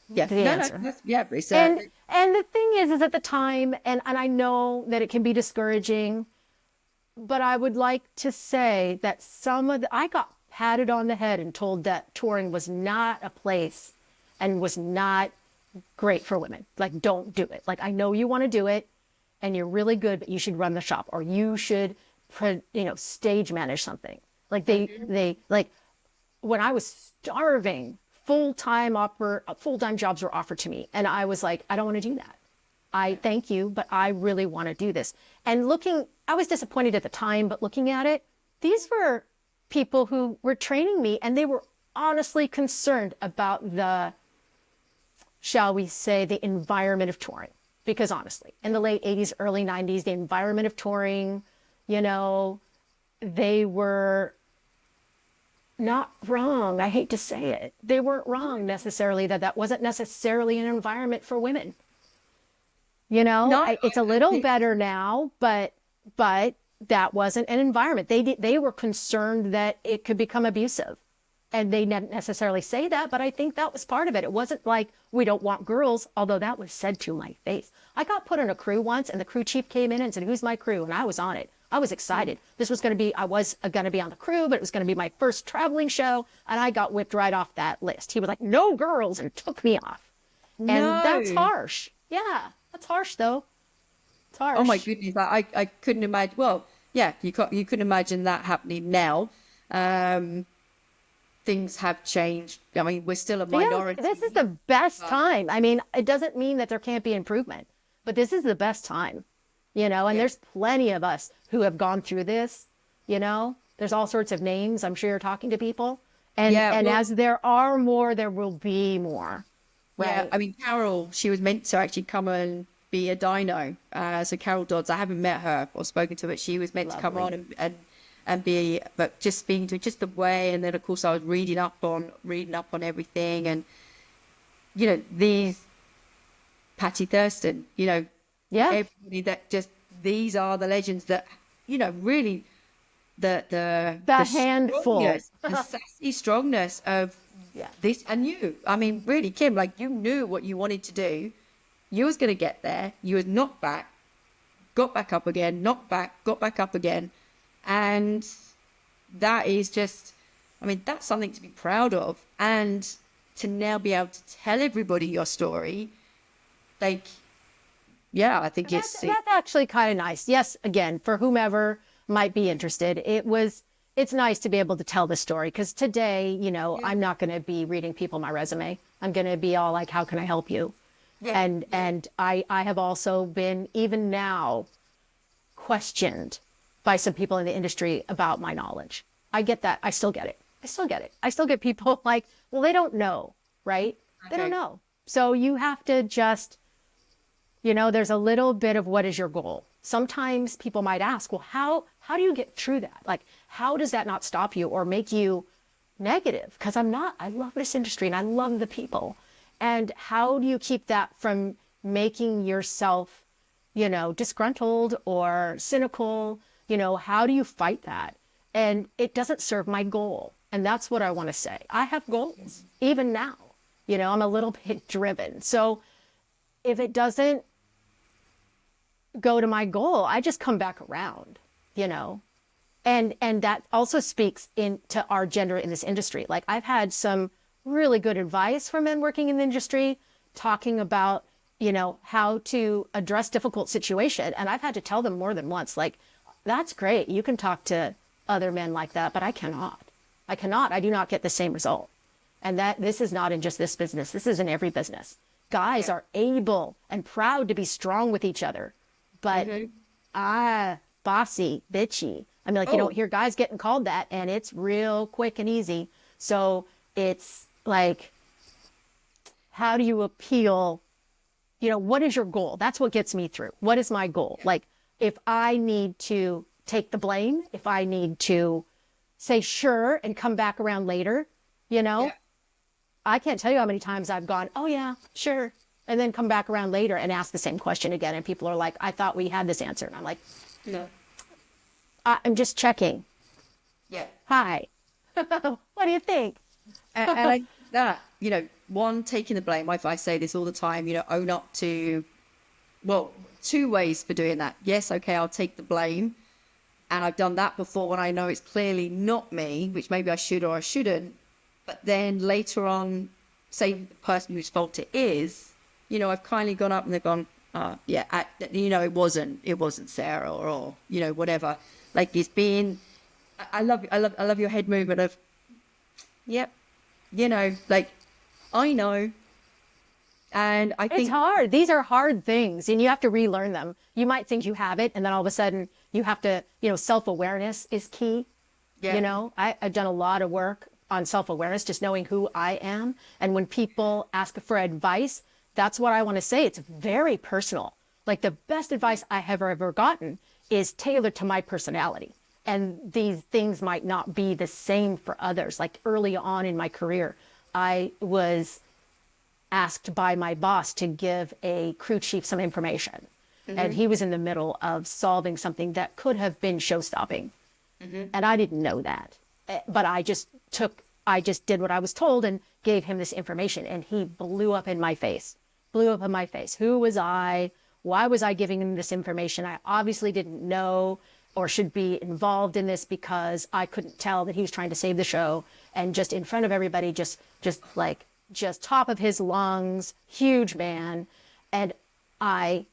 Yes. The answer. And the thing is at the time, and I know that it can be discouraging, but I would like to say that I got patted on the head and told that touring was not a place and was not great for women. Like, don't do it. Like, I know you want to do it and you're really good, but you should run the shop, or you should, you know, stage manage something. Like they like, when I was starving, full-time jobs were offered to me. And I was like, I don't want to do that. I thank you, but I really want to do this. And I was disappointed at the time, but looking at it, these were people who were training me, and they were honestly concerned about shall we say, the environment of touring. Because honestly, in the late 80s, early 90s, the environment of touring, you know, they were not wrong. I hate to say it. They weren't wrong necessarily, that wasn't necessarily an environment for women. You know, it's a little better now, but that wasn't an environment. They were concerned that it could become abusive. And they didn't necessarily say that, but I think that was part of it. It wasn't like, we don't want girls, although that was said to my face. I got put on a crew once, and the crew chief came in and said, who's my crew? And I was on it. I was excited. I was going to be on the crew, but it was going to be my first traveling show. And I got whipped right off that list. He was like, no girls, and took me off. No. And that's harsh. Yeah, that's harsh though. It's harsh. Oh my goodness. I couldn't imagine. Well, yeah, you couldn't imagine that happening now. Things have changed. I mean, we're still a Yeah, minority. this is the best time. I mean, it doesn't mean that there can't be improvement, but this is the best time, you know, and there's plenty of us who have gone through this, you know, there's all sorts of names. I'm sure you're talking to people. And, Well, as there are more, there will be more. Right. yeah, I mean, Carol, she was meant to actually come and be a dino. So Carol Dodds, I haven't met her or spoken to her, but she was meant to come on and be, but just speaking to just the way. And then of course I was reading up on everything, and you know, these Patty Thurston, you know, everybody that just, these are the legends that, you know, really the handful, the sassy strongness of this. And you, I mean, really, Kim, like, you knew what you wanted to do. You was going to get there. You was knocked back, got back up again, knocked back, got back up again. And that is just, I mean, that's something to be proud of. And to now be able to tell everybody your story, like, yeah, I think that's actually kind of nice. Yes, again, for whomever might be interested, it's nice to be able to tell the story, because today, you know, I'm not going to be reading people my resume. I'm going to be all like, how can I help you? And I have also been, even now, questioned by some people in the industry about my knowledge. I get that. I still get it. I still get people like, well, they don't know, right? They don't know. So you have to just, you know, there's a little bit of what is your goal. Sometimes people might ask, well, how do you get through that? Like, how does that not stop you or make you negative? Because I love this industry and I love the people. And how do you keep that from making yourself, you know, disgruntled or cynical? You know, how do you fight that? And it doesn't serve my goal. And that's what I want to say. I have goals, even now. You know, I'm a little bit driven. So if it doesn't go to my goal, I just come back around, you know. And that also speaks into our gender in this industry. Like, I've had some really good advice from men working in the industry talking about, you know, how to address difficult situation. And I've had to tell them more than once, like, that's great. You can talk to other men like that, but I cannot. I do not get the same result. And that this is not in just this business. This is in every business. Guys are able and proud to be strong with each other, but bossy, bitchy. I mean, like, you don't hear guys getting called that, and it's real quick and easy. So it's like, how do you appeal? You know, what is your goal? That's what gets me through. What is my goal? Like, if I need to take the blame, if I need to say sure and come back around later, you know, I can't tell you how many times I've gone, oh yeah, sure. And then come back around later and ask the same question again. And people are like, I thought we had this answer. And I'm like, no, I'm just checking. Yeah. Hi. What do you think? And I, that, you know, one, taking the blame. I say this all the time, you know, own up to, well, two ways for doing that. Yes, okay, I'll take the blame. And I've done that before when I know it's clearly not me, which maybe I should or I shouldn't. But then later on, say the person whose fault it is, you know, I've kindly gone up and they've gone, you know, it wasn't Sarah or, you know, whatever. Like, it's been, I love your head movement of, yep, you know, like, I know. And I think it's hard. These are hard things and you have to relearn them. You might think you have it, and then all of a sudden you have to, you know, self-awareness is key. Yeah. You know, I've done a lot of work on self-awareness, just knowing who I am. And when people ask for advice, that's what I want to say. It's very personal. Like, the best advice I have ever gotten is tailored to my personality. And these things might not be the same for others. Like, early on in my career, I was asked by my boss to give a crew chief some information. Mm-hmm. And he was in the middle of solving something that could have been show-stopping. Mm-hmm. And I didn't know that. But I just did what I was told and gave him this information. And he blew up in my face. Who was I? Why was I giving him this information? I obviously didn't know or should be involved in this, because I couldn't tell that he was trying to save the show. And just in front of everybody, just top of his lungs, huge man. And I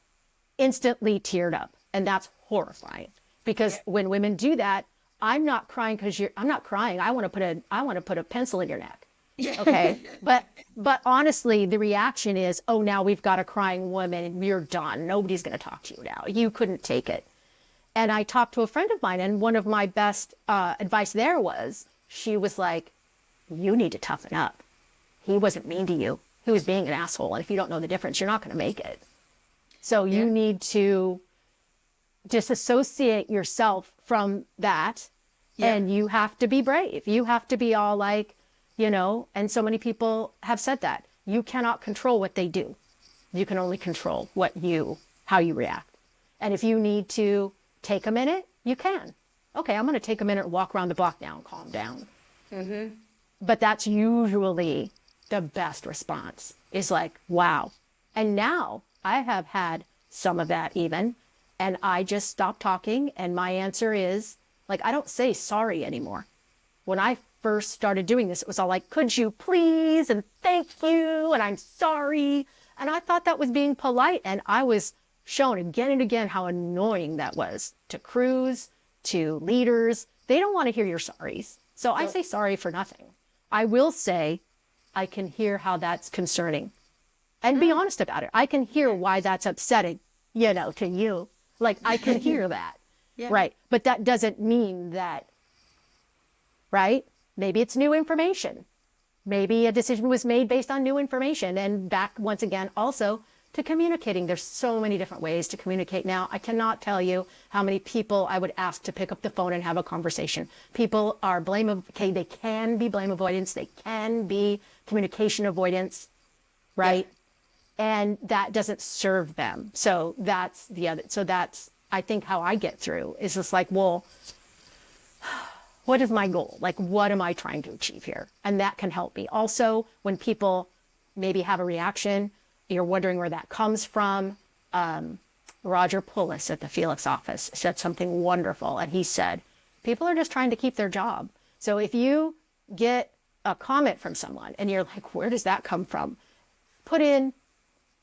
instantly teared up. And that's horrifying, because when women do that, I'm not crying because I'm not crying. I want to put a pencil in your neck. Yeah. Okay. But honestly, the reaction is, oh, now we've got a crying woman and you're done. Nobody's going to talk to you now. You couldn't take it. And I talked to a friend of mine, and one of my best advice there was, she was like, you need to toughen up. He wasn't mean to you. He was being an asshole. And if you don't know the difference, you're not going to make it. So you need to disassociate yourself from that. Yeah. And you have to be brave. You have to be all like, and so many people have said that. You cannot control what they do. You can only control how you react. And if you need to take a minute, you can. Okay, I'm going to take a minute and walk around the block now and calm down. Mm-hmm. But that's usually the best response, is like, wow. And now I have had some of that even, and I just stop talking. And my answer is, like, I don't say sorry anymore. When I first started doing this, it was all like, could you please, and thank you, and I'm sorry. And I thought that was being polite. And I was shown again and again how annoying that was to crews, to leaders. They don't want to hear your sorries. So I say sorry for nothing. I will say, I can hear how that's concerning, and be honest about it. I can hear why that's upsetting, to you. Like, I can hear that. Yeah. Right. But that doesn't mean that, right? Maybe it's new information. Maybe a decision was made based on new information. And back once again, also to communicating. There's so many different ways to communicate now. I cannot tell you how many people I would ask to pick up the phone and have a conversation. People are they can be blame avoidance. They can be communication avoidance, right? Yeah. And that doesn't serve them. So that's I think how I get through is just like, well, what is my goal? Like, what am I trying to achieve here? And that can help me. Also, when people maybe have a reaction, you're wondering where that comes from. Roger Pullis at the Felix office said something wonderful. And he said, people are just trying to keep their job. So if you get a comment from someone and you're like, where does that come from? Put in,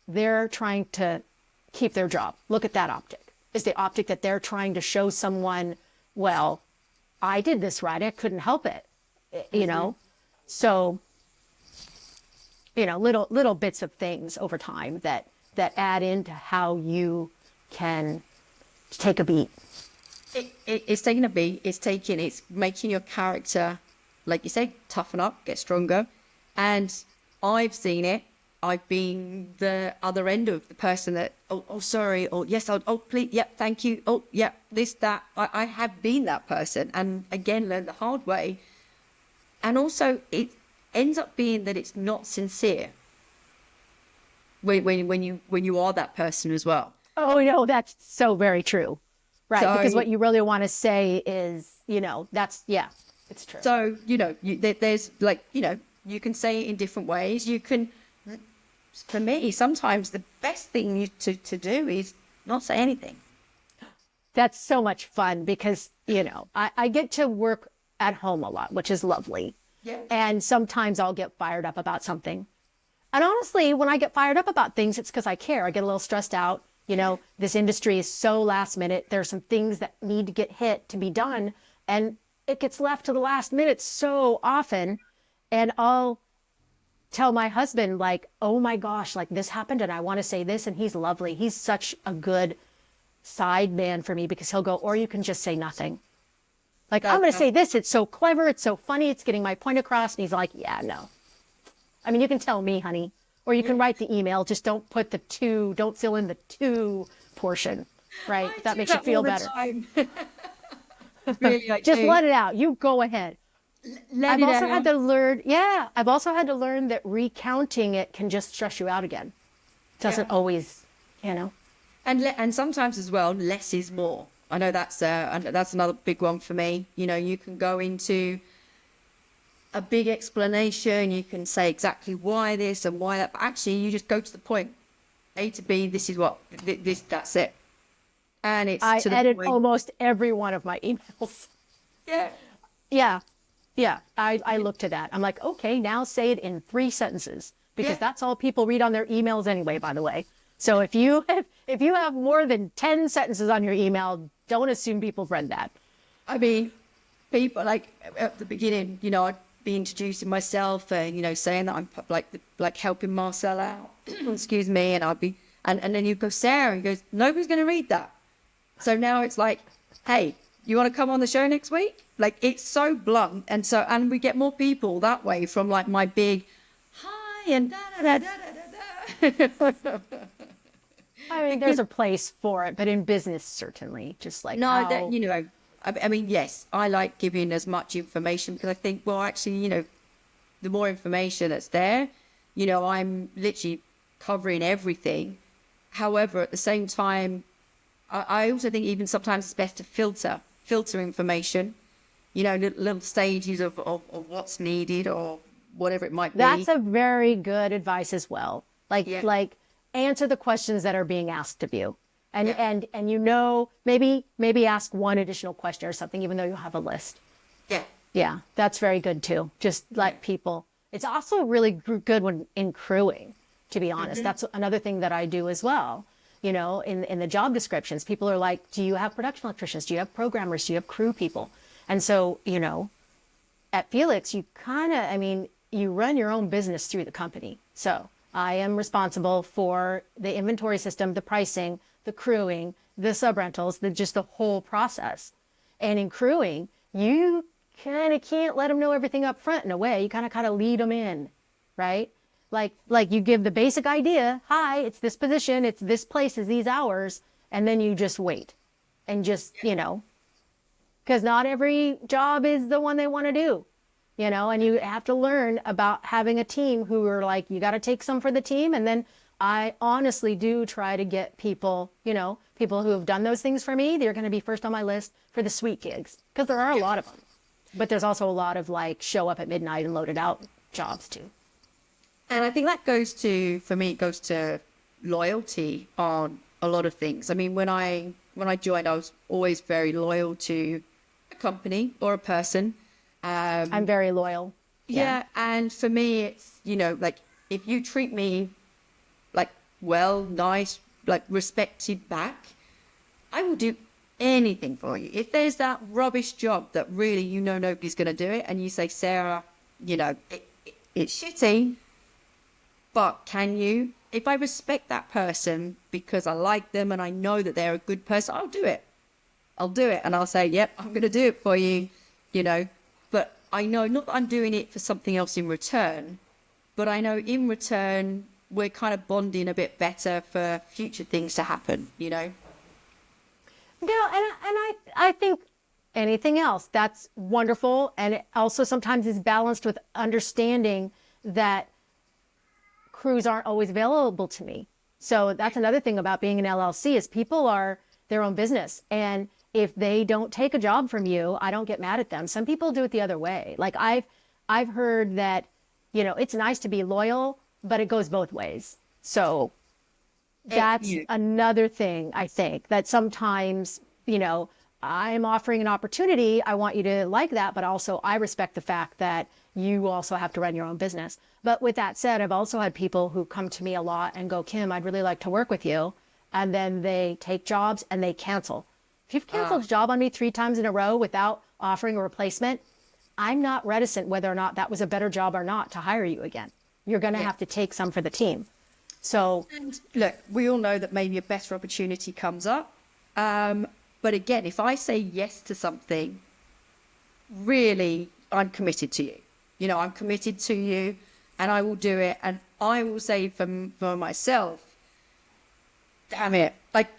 they're trying to keep their job. Look at that optic. Is the optic that they're trying to show someone, well, I did this right, I couldn't help it, So, little bits of things over time that add into how you can take a beat. It's taking a beat. It's making your character, like you say, toughen up, get stronger. And I've seen it. I've been the other end of the person that, oh, sorry, or yes, oh, please, yep, thank you, oh, yeah, this, that. I have been that person, and again, learned the hard way. And also, it ends up being that it's not sincere when you are that person as well. Oh, no, that's so very true, right? So, because what you really want to say is, it's true. So, there's like, you can say it in different ways. You can. For me, sometimes the best thing to do is not say anything. That's so much fun because, I get to work at home a lot, which is lovely. Yeah. And sometimes I'll get fired up about something. And honestly, when I get fired up about things, it's because I care. I get a little stressed out. This industry is so last minute. There's some things that need to get hit to be done. And it gets left to the last minute so often. And I'll tell my husband, like, oh my gosh, like this happened and I want to say this. And he's lovely. He's such a good side man for me because he'll go, or you can just say nothing. Like, I'm going to say this. It's so clever. It's so funny. It's getting my point across. And he's like, yeah, no. I mean, you can tell me, honey, or you can write the email. Just don't put the to, don't fill in the to portion, right? That makes you feel better. Really, just let it out. You go ahead. I've also had to learn that recounting it can just stress you out again. It doesn't always, And sometimes as well, less is more. I know that's another big one for me. You can go into a big explanation. You can say exactly why this and why that. But actually, you just go to the point. A to B. This is what this. That's it. And it's. I edit almost every one of my emails. Yeah. Yeah. Yeah, I looked at that. I'm like, okay, now say it in 3 sentences because that's all people read on their emails anyway, by the way. So if you have more than 10 sentences on your email, don't assume people read that. I mean, people, like at the beginning, you know, I'd be introducing myself and, you know, saying that I'm like helping Marcel out, excuse me. And I'd be, and then you go, Sarah, and he goes, nobody's going to read that. So now it's like, hey, you want to come on the show next week? Like, it's so blunt. And so, and we get more people that way from like my big hi and da da da da da da. I mean, there's a place for it, but in business, certainly, just like No, how... that, you know, I mean, yes, I like giving as much information because I think, well, actually, you know, the more information that's there, you know, I'm literally covering everything. However, at the same time, I also think even sometimes it's best to filter information, you know, little stages of what's needed or whatever it might be. That's a very good advice as well. Like answer the questions that are being asked of you. And you know, maybe ask one additional question or something, even though you have a list. Yeah. Yeah, that's very good too. Just let people. It's also really good when in crewing, to be honest. That's another thing that I do as well. You know, in the job descriptions, people are like, do you have production electricians? Do you have programmers? Do you have crew people? And so, you know, at Felix, you kind of, I mean, you run your own business through the company. So I am responsible for the inventory system, the pricing, the crewing, the subrentals, just the whole process. And in crewing, you kind of can't let them know everything up front in a way. You kind of lead them in, right? Like you give the basic idea, hi, it's this position, it's this place, it's these hours, and then you just wait and just, you know, because not every job is the one they want to do, you know, and you have to learn about having a team who are like, you got to take some for the team. And then I honestly do try to get people, you know, people who have done those things for me, they're going to be first on my list for the sweet gigs, because there are a lot of them. But there's also a lot of like show up at midnight and load it out jobs too. And I think that goes to, for me, it goes to loyalty on a lot of things. I mean, when I joined, I was always very loyal to a company or a person. I'm very loyal. Yeah. And for me, it's, you know, like if you treat me like well, nice, like respected back, I will do anything for you. If there's that rubbish job that really, you know, nobody's going to do it, and you say, Sarah, you know, it's shitty, but can you? If I respect that person because I like them and I know that they're a good person, I'll do it. And I'll say, yep, I'm going to do it for you, you know. But I know not that I'm doing it for something else in return, but I know in return we're kind of bonding a bit better for future things to happen, you know. No, and I think anything else, that's wonderful. And it also sometimes is balanced with understanding that crews aren't always available to me. So that's another thing about being an LLC is people are their own business. And if they don't take a job from you, I don't get mad at them. Some people do it the other way. Like I've heard that, you know, it's nice to be loyal, but it goes both ways. So that's another thing, I think, that sometimes, you know, I'm offering an opportunity. I want you to like that, but also I respect the fact that you also have to run your own business. But with that said, I've also had people who come to me a lot and go, Kim, I'd really like to work with you. And then they take jobs and they cancel. If you've canceled a job on me 3 times in a row without offering a replacement, I'm not reticent whether or not that was a better job or not to hire you again. You're going to have to take some for the team. So, and look, we all know that maybe a better opportunity comes up. But again, if I say yes to something, really, I'm committed to you. You know, I'm committed to you and I will do it. And I will say for myself, damn it. Like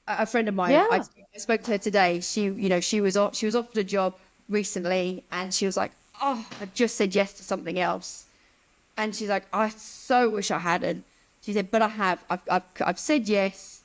a friend of mine, I spoke to her today. She, you know, she was offered a job recently and she was like, oh, I just said yes to something else. And she's like, I so wish I hadn't. She said, but I have. I've said yes,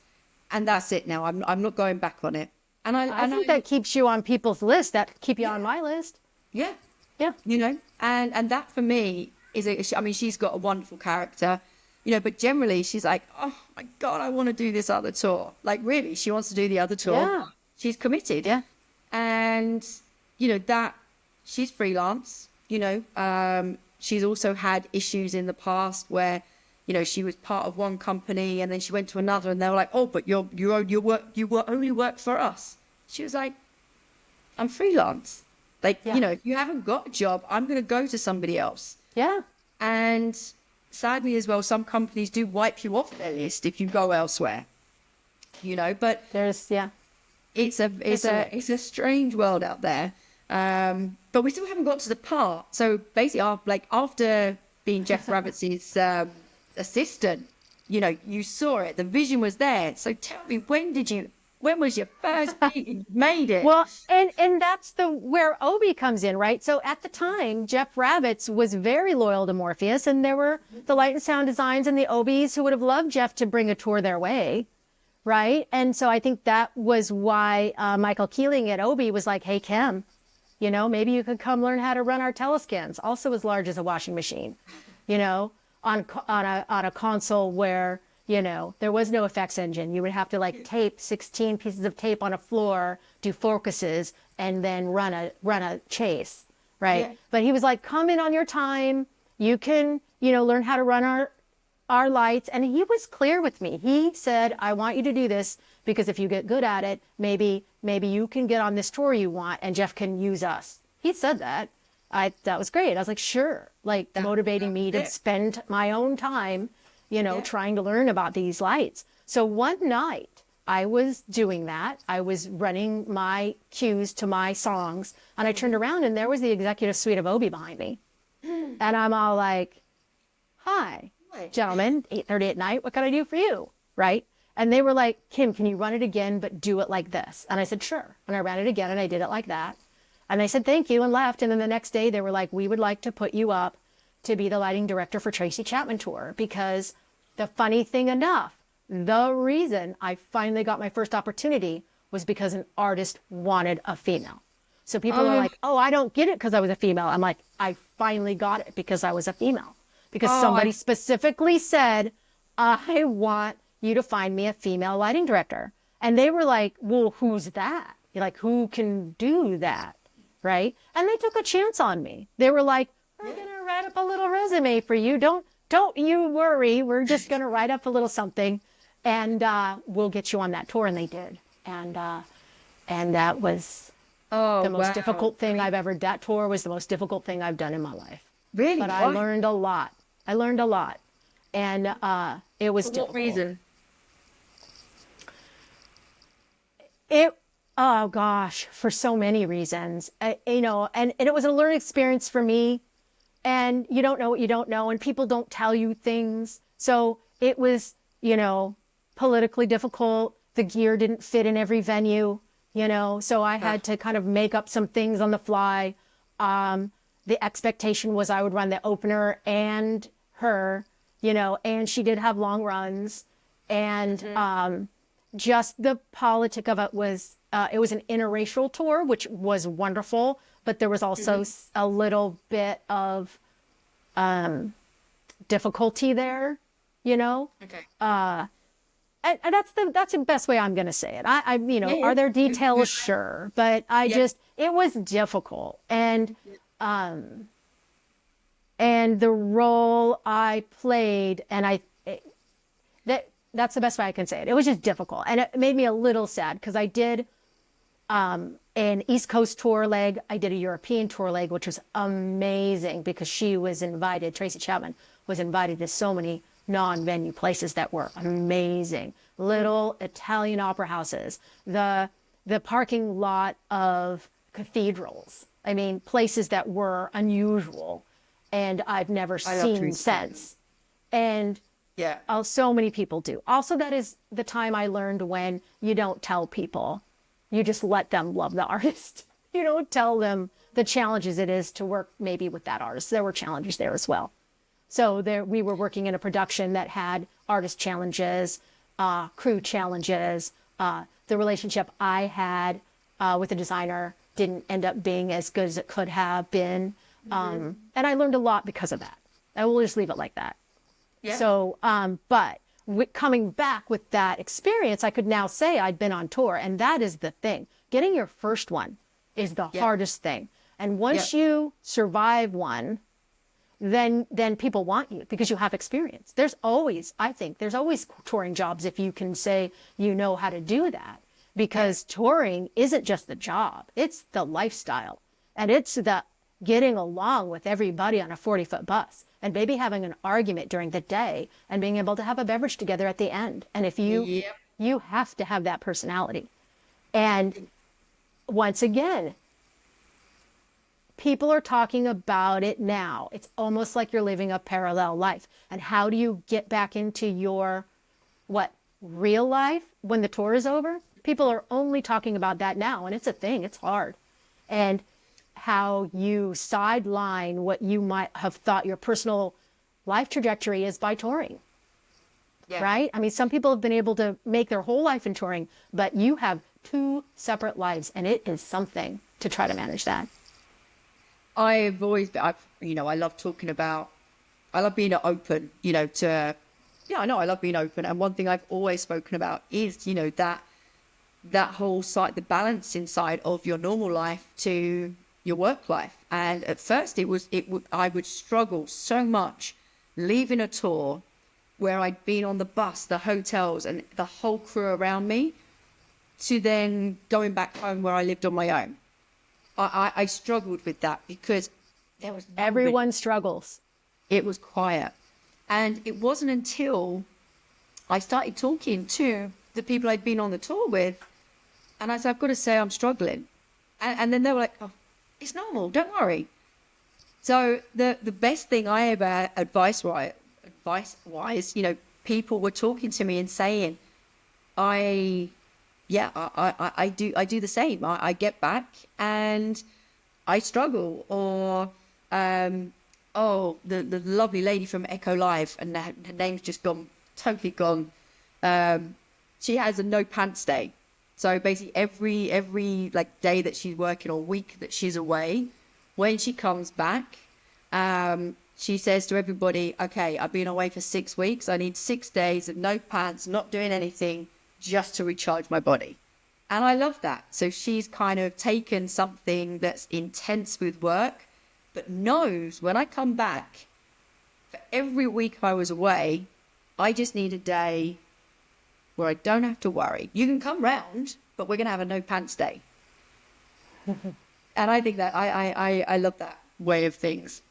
and that's it now. I'm not going back on it. And I think that keeps you on people's list. That keep you on my list. Yeah. Yeah. You know, and that for me is I mean, she's got a wonderful character, you know, but generally she's like, oh my God, I want to do this other tour. Like really, she wants to do the other tour. Yeah. She's committed. Yeah. And, you know, that she's freelance, you know, she's also had issues in the past where, you know, she was part of one company and then she went to another and they were like, oh, but you only work for us. She was like, I'm freelance. Like, Yeah. you know, if you haven't got a job, I'm going to go to somebody else. Yeah. And sadly as well, some companies do wipe you off their list if you go elsewhere, you know, but Yeah. it's a strange world out there. But we still haven't got to the part. So basically, after being Jeff Rabbit's assistant, you know, you saw it, the vision was there. So tell me, when was your first meeting? You made it. Well, and that's where Obi comes in, right? So at the time, Jeff Rabbits was very loyal to Morpheus, and there were the Light and Sound Designs and the Obis who would have loved Jeff to bring a tour their way, right? And so I think that was why Michael Keeling at Obi was like, hey, Kim, you know, maybe you could come learn how to run our telescans, also as large as a washing machine, you know, on a console where, you know, there was no effects engine. You would have to like tape 16 pieces of tape on a floor, do focuses, and then run a chase, right? Yeah. But he was like, come in on your time. You can, you know, learn how to run our lights. And he was clear with me. He said, I want you to do this because if you get good at it, maybe you can get on this tour you want and Jeff can use us. He said that. That was great. I was like, sure, like motivating me to spend my own time, you know, trying to learn about these lights. So one night I was doing that. I was running my cues to my songs and I turned around and there was the executive suite of Obi behind me. And I'm all like, hi, gentlemen, 8:30 at night. What can I do for you? Right. And they were like, Kim, can you run it again, but do it like this? And I said, sure. And I ran it again and I did it like that. And they said, thank you, and left. And then the next day they were like, we would like to put you up to be the lighting director for Tracy Chapman Tour. Because the funny thing enough, the reason I finally got my first opportunity was because an artist wanted a female. So people are like, oh, I don't get it because I was a female. I'm like, I finally got it because I was a female. Because somebody specifically said, I want you to find me a female lighting director. And they were like, well, who's that? You're like, who can do that? Right? And they took a chance on me. They were like, we're going to write up a little resume for you. Don't you worry. We're just going to write up a little something and we'll get you on that tour. And they did. And that was the most difficult thing that tour was the most difficult thing I've done in my life. Really? But I learned a lot. And it was difficult. For what reason? Oh gosh, for so many reasons, you know, and it was a learning experience for me. And you don't know what you don't know, and people don't tell you things. So it was, you know, politically difficult. The gear didn't fit in every venue, you know, so I had to kind of make up some things on the fly. The expectation was I would run the opener and her, you know, and she did have long runs. And just the politic of it was an interracial tour, which was wonderful, but there was also a little bit of difficulty there, you know. Okay. And that's the best way I'm going to say it. I you know, are there details? Sure, but it was difficult, and the role I played, and that's the best way I can say it. It was just difficult, and it made me a little sad because I did an East Coast tour leg. I did a European tour leg, which was amazing because she was invited. Tracy Chapman was invited to so many non-venue places that were amazing. Little Italian opera houses, the parking lot of cathedrals. I mean, places that were unusual and I've never seen since. And so many people do. Also, that is the time I learned when you don't tell people. You just let them love the artist. You don't tell them the challenges it is to work maybe with that artist. There were challenges there as well. So we were working in a production that had artist challenges, crew challenges. The relationship I had with the designer didn't end up being as good as it could have been. And I learned a lot because of that. I will just leave it like that. Yeah. So, but coming back with that experience, I could now say I'd been on tour, and that is the thing. Getting your first one is the hardest thing. And once you survive one, then people want you because you have experience. There's always touring jobs if you can say you know how to do that, because touring isn't just the job, it's the lifestyle. And it's the getting along with everybody on a 40-foot bus and maybe having an argument during the day and being able to have a beverage together at the end. And if you have to have that personality. And once again, people are talking about it now. It's almost like you're living a parallel life. And how do you get back into your, real life when the tour is over? People are only talking about that now, and it's a thing. It's hard. And how you sideline what you might have thought your personal life trajectory is by touring. Yeah. Right? I mean, some people have been able to make their whole life in touring, but you have 2 separate lives, and it is something to try to manage that. I love talking about, I love being open, I love being open. And one thing I've always spoken about is, that whole side, the balance inside of your normal life to your work life. And at first I would struggle so much leaving a tour where I'd been on the bus, the hotels, and the whole crew around me, to then going back home where I lived on my own. I struggled with that because there was everyone struggles. It was quiet. And it wasn't until I started talking to the people I'd been on the tour with, and I said, I've got to say I'm struggling. And then they were like, oh, it's normal, don't worry. So the best thing I ever advice-wise, people were talking to me and saying, I do the same. I get back and I struggle. Or, the lovely lady from Echo Live, and her name's just totally gone. She has a no pants day. So basically every day that she's working or week that she's away, when she comes back, she says to everybody, okay, I've been away for 6 weeks. I need 6 days of no pants, not doing anything, just to recharge my body. And I love that. So she's kind of taken something that's intense with work, but knows when I come back, for every week I was away, I just need a day where I don't have to worry. You can come round, but we're going to have a no pants day. And I think that I love that way of things.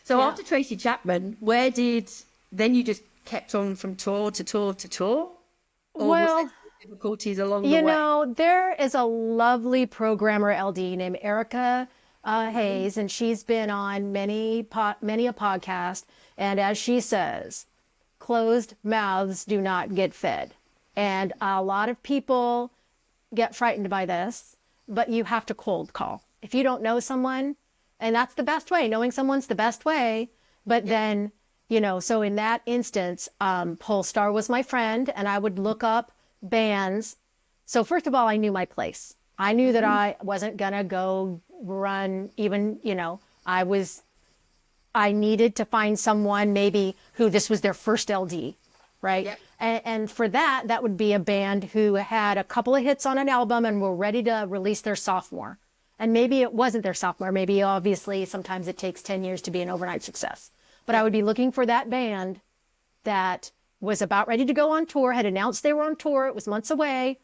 So after Tracy Chapman, then you just kept on from tour to tour to tour? Or was there difficulties along the way? There is a lovely programmer LD named Erica Hayes, and she's been on many a podcast. And as she says, closed mouths do not get fed. And a lot of people get frightened by this, but you have to cold call. If you don't know someone, and that's the best way, knowing someone's the best way. But then, so in that instance, Polestar was my friend, and I would look up bands. So first of all, I knew my place. I knew that I wasn't going to go run even, I needed to find someone maybe who this was their first LD, right? Yep. And for that would be a band who had a couple of hits on an album and were ready to release their sophomore. And maybe it wasn't their sophomore. Maybe obviously sometimes it takes 10 years to be an overnight success. But I would be looking for that band that was about ready to go on tour, had announced they were on tour. It was months away,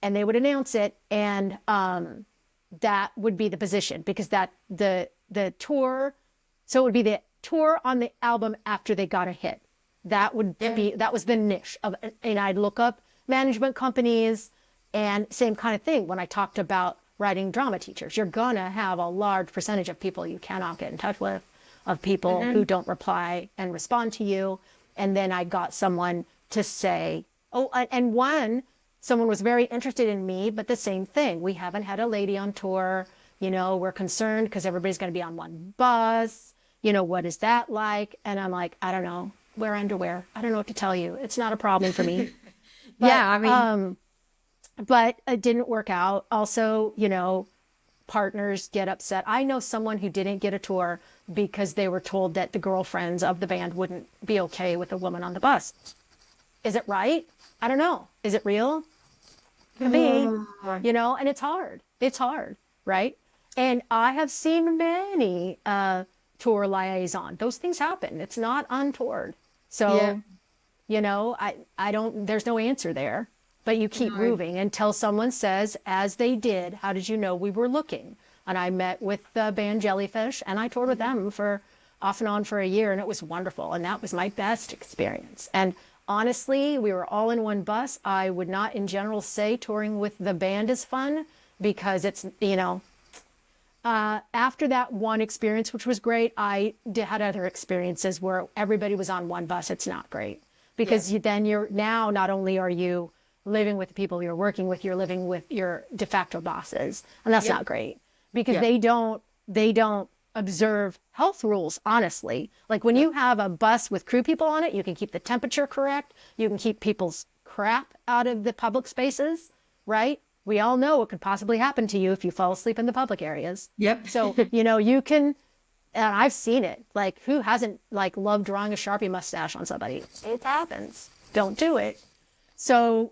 and they would announce it. And that would be the position, because the tour, so it would be the tour on the album after they got a hit. That would be, that was the niche of, and I'd look up management companies, and same kind of thing. When I talked about writing drama teachers, you're gonna have a large percentage of people you cannot get in touch with, of people who don't reply and respond to you. And then I got someone to say, and someone was very interested in me, but the same thing. We haven't had a lady on tour. We're concerned because everybody's going to be on one bus. What is that like? And I'm like, I don't know. Wear underwear. I don't know what to tell you. It's not a problem for me. But, but it didn't work out. Also, partners get upset. I know someone who didn't get a tour because they were told that the girlfriends of the band wouldn't be okay with a woman on the bus. Is it right? I don't know. Is it real? Could be, and it's hard. It's hard, right? And I have seen many tour liaison. Those things happen. It's not untoward. So, I don't, there's no answer there. But you keep moving until someone says, as they did, how did you know we were looking? and I met with the band Jellyfish, and I toured with them for off and on for a year, and it was wonderful. And that was my best experience. And honestly, we were all in one bus. I would not in general say touring with the band is fun, because it's, after that one experience, which was great, I had other experiences where everybody was on one bus. It's not great, because then you're now, not only are you living with the people you're working with, you're living with your de facto bosses. And that's not great, because they don't observe health rules, honestly. Like when you have a bus with crew people on it, you can keep the temperature correct. You can keep people's crap out of the public spaces, right? We all know what could possibly happen to you if you fall asleep in the public areas. Yep. So, you can, and I've seen it, like who hasn't loved drawing a Sharpie mustache on somebody? It happens. Don't do it. So,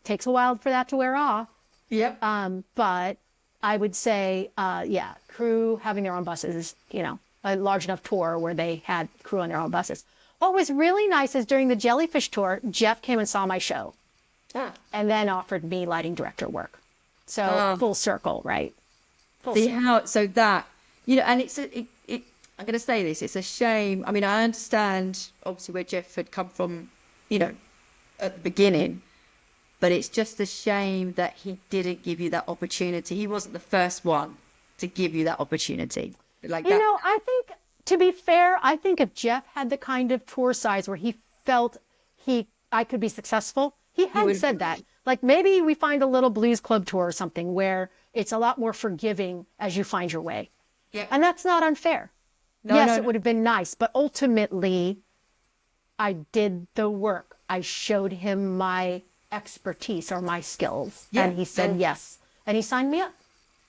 takes a while for that to wear off. Yep. But I would say, crew having their own buses, a large enough tour where they had crew on their own buses. What was really nice is during the Jellyfish tour, Jeff came and saw my show and then offered me lighting director work. So full circle, right? So that, and I'm going to say this, it's a shame. I mean, I understand obviously where Jeff had come from, at the beginning, but it's just a shame that he didn't give you that opportunity. He wasn't the first one to give you that opportunity. I think, to be fair, I think if Jeff had the kind of tour size where he felt I could be successful, he had said that. Like maybe we find a little blues club tour or something where it's a lot more forgiving as you find your way. Yeah. And that's not unfair. It would have been nice, but ultimately I did the work. I showed him my expertise or my skills, and he said yes, and he signed me up.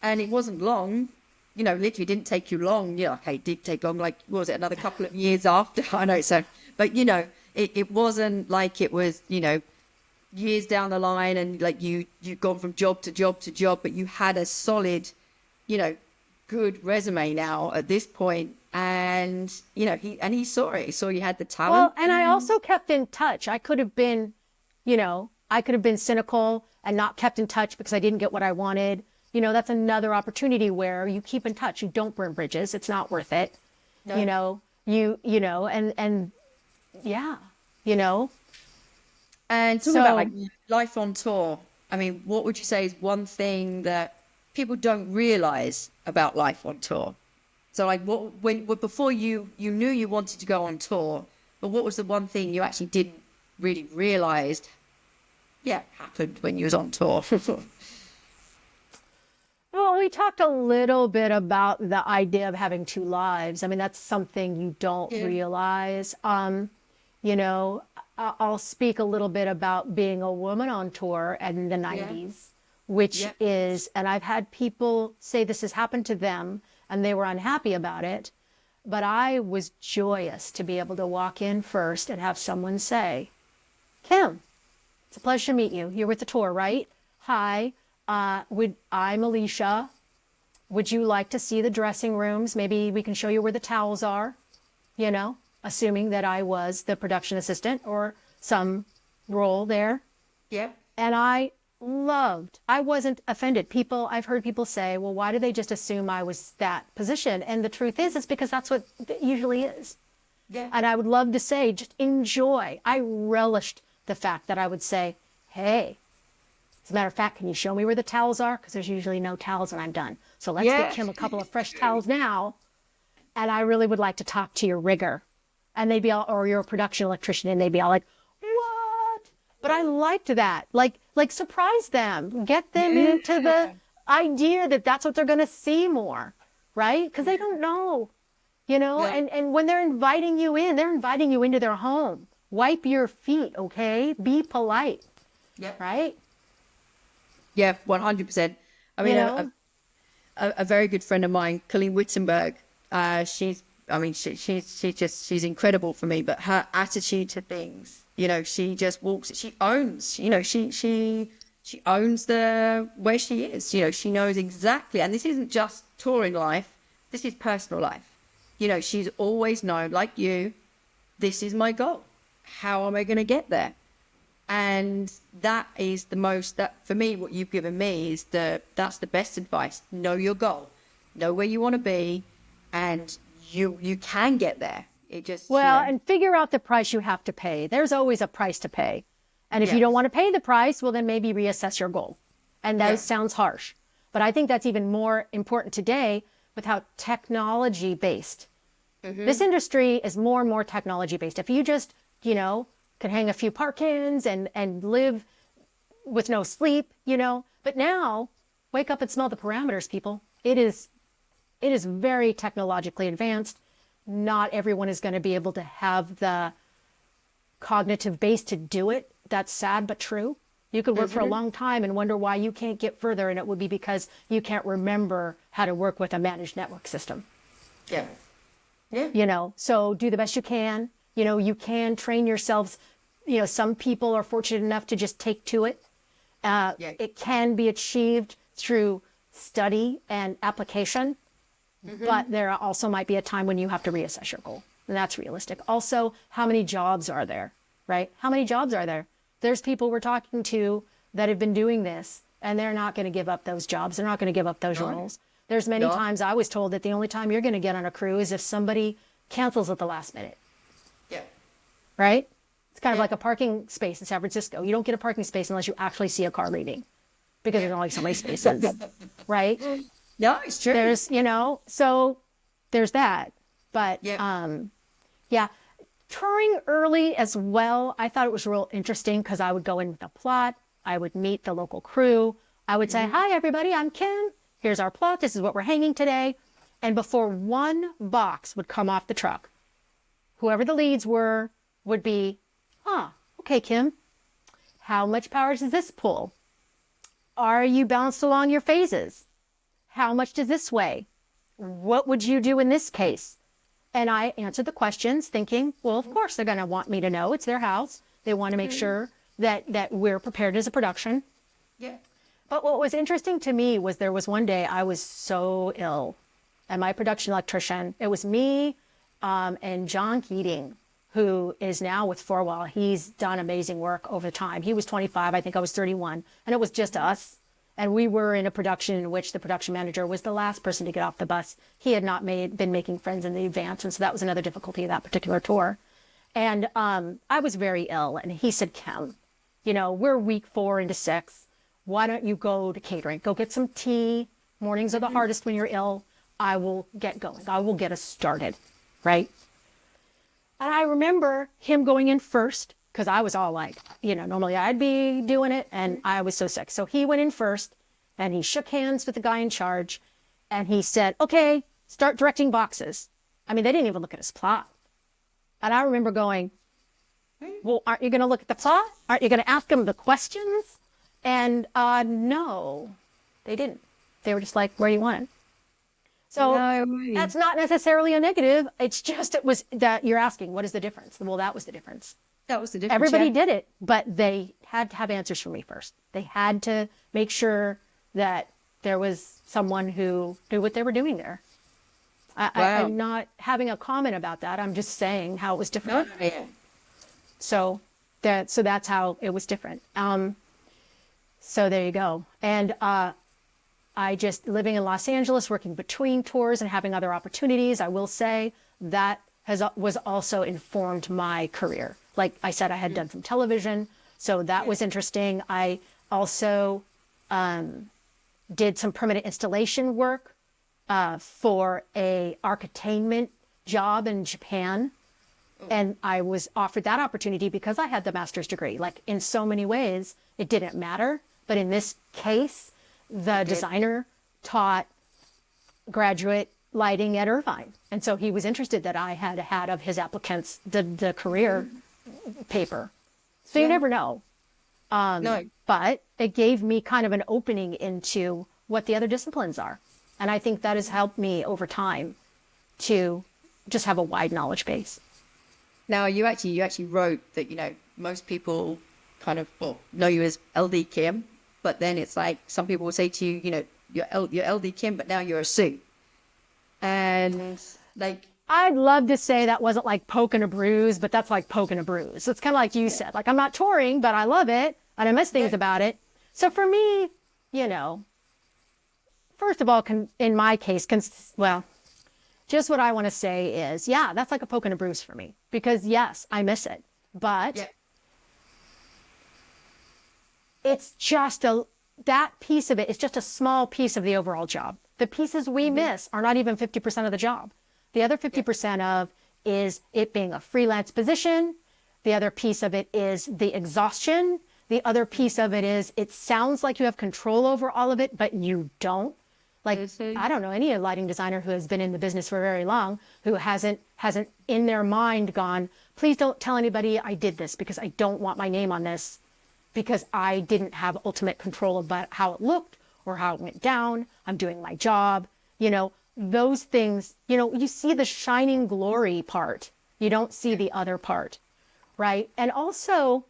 And it wasn't long, literally didn't take you long. Okay, it did take long, was it another couple of years after? I know, so, but it wasn't like it was, years down the line, and you've gone from job to job to job, but you had a solid, good resume now at this point. And he saw it. He saw you had the talent. Well, and I also kept in touch. I could have been cynical and not kept in touch because I didn't get what I wanted. That's another opportunity where you keep in touch. You don't burn bridges. It's not worth it. No. And talking about life on tour, I mean, what would you say is one thing that people don't realize about life on tour? So before you knew you wanted to go on tour, but what was the one thing you actually didn't really realize happened when you was on tour? Well, we talked a little bit about the idea of having two lives. I mean, that's something you don't realize. I'll speak a little bit about being a woman on tour in the 90s, which is, and I've had people say this has happened to them and they were unhappy about it, but I was joyous to be able to walk in first and have someone say, Kim, it's a pleasure to meet you. You're with the tour, right? Hi, I'm Alicia. Would you like to see the dressing rooms? Maybe we can show you where the towels are, assuming that I was the production assistant or some role there. Yeah. And I wasn't offended. I've heard people say, well, why do they just assume I was that position? And the truth is, it's because that's what it usually is. Yeah. And I would love to say, just enjoy. I relished the fact that I would say, hey, as a matter of fact, can you show me where the towels are? Because there's usually no towels when I'm done. So let's get Kim a couple of fresh towels now. And I really would like to talk to your rigger. And they'd be all, or your production electrician, and they'd be all like, what? But I liked that. Like surprise them. Get them into the idea that that's what they're going to see more, right? Because they don't know, and when they're inviting you in, they're inviting you into their home. Wipe your feet, okay? Be polite, right? Yeah, 100%. I mean, a very good friend of mine, Colleen Wittenberg, she's incredible for me, but her attitude to things, she just walks, she owns, she owns where she is, she knows exactly. And this isn't just touring life. This is personal life. She's always known, like you, this is my goal. How am I going to get there? And that is the most, that for me, what you've given me is that's the best advice. Know your goal, know where you want to be, and you can get there. It just, Well, and figure out the price you have to pay. There's always a price to pay. And if you don't want to pay the price, well, then maybe reassess your goal. And that sounds harsh. But I think that's even more important today with how technology based. This industry is more and more technology based. If you just, can hang a few park cans and live with no sleep, But now, wake up and smell the parameters, people. It is very technologically advanced. Not everyone is going to be able to have the cognitive base to do it. That's sad but true. You could work for a long time and wonder why you can't get further, and it would be because you can't remember how to work with a managed network system. So do the best you can. You can train yourselves. Some people are fortunate enough to just take to it. It can be achieved through study and application, but there also might be a time when you have to reassess your goal, and that's realistic. Also, how many jobs are there, right? How many jobs are there? There's people we're talking to that have been doing this, and they're not going to give up those jobs. They're not going to give up those roles. There's many times I was told that the only time you're going to get on a crew is if somebody cancels at the last minute. Right? It's kind of like a parking space in San Francisco. You don't get a parking space unless you actually see a car leaving, because there's only so many spaces, right? No, it's true. There's, so there's that. But touring early as well, I thought it was real interesting because I would go in with a plot. I would meet the local crew. I would say, hi, everybody, I'm Kim. Here's our plot. This is what we're hanging today. And before one box would come off the truck, whoever the leads were would be, okay, Kim, how much power does this pull? Are you balanced along your phases? How much does this weigh? What would you do in this case? And I answered the questions thinking, well, of course, they're going to want me to know. It's their house. They want to make sure that we're prepared as a production. But what was interesting to me was there was one day I was so ill, and my production electrician, it was me and John Keating, who is now with Four Wall. He's done amazing work over time. He was 25, I think I was 31, and it was just us. And we were in a production in which the production manager was the last person to get off the bus. He had not been making friends in the advance, and so that was another difficulty of that particular tour. And I was very ill, and he said, Kim, we're week 4 into 6. Why don't you go to catering? Go get some tea. Mornings are the hardest when you're ill. I will get going. I will get us started, right? And I remember him going in first, because I was all like, normally I'd be doing it, and I was so sick. So he went in first, and he shook hands with the guy in charge, and he said, okay, start directing boxes. I mean, they didn't even look at his plot. And I remember going, well, aren't you going to look at the plot? Aren't you going to ask him the questions? And no, they didn't. They were just like, where do you want it? So that's not necessarily a negative. It's just, it was that you're asking, what is the difference? Well, that was the difference. That was the difference. Everybody did it, but they had to have answers for me first. They had to make sure that there was someone who knew what they were doing there. I'm not having a comment about that. I'm just saying how it was different. So that's how it was different. So there you go. And I just living in Los Angeles, working between tours and having other opportunities, I will say that was also informed my career. Like I said, I had done some television, so that was interesting. I also did some permanent installation work for a architainment job in Japan. And I was offered that opportunity because I had the master's degree. Like in so many ways, it didn't matter. But in this case, the designer taught graduate lighting at Irvine. And so he was interested that I had of his applicants the career paper. So you never know. No. But it gave me kind of an opening into what the other disciplines are. And I think that has helped me over time to just have a wide knowledge base. Now, you actually wrote that, most people kind of, know you as LD Kim, but then it's like some people will say to you, you're LD Kim, but now you're a Sue. And like, I'd love to say that wasn't like poking a bruise, but that's like poking a bruise. So it's kind of like you said, like I'm not touring, but I love it and I miss things about it. So for me, you know, first of all, in my case, well, just what I want to say is, yeah, that's like a poke and a bruise for me because yes, I miss it, but it's just that piece of it is just a small piece of the overall job. The pieces we miss are not even 50% of the job. The other 50% of is it being a freelance position. The other piece of it is the exhaustion. The other piece of it is it sounds like you have control over all of it, but you don't. Like, I don't know any lighting designer who has been in the business for very long who hasn't in their mind gone, please don't tell anybody I did this because I don't want my name on this because I didn't have ultimate control about how it looked or how it went down. I'm doing my job, you know, those things, you know, you see the shining glory part. You don't see the other part, right? And also,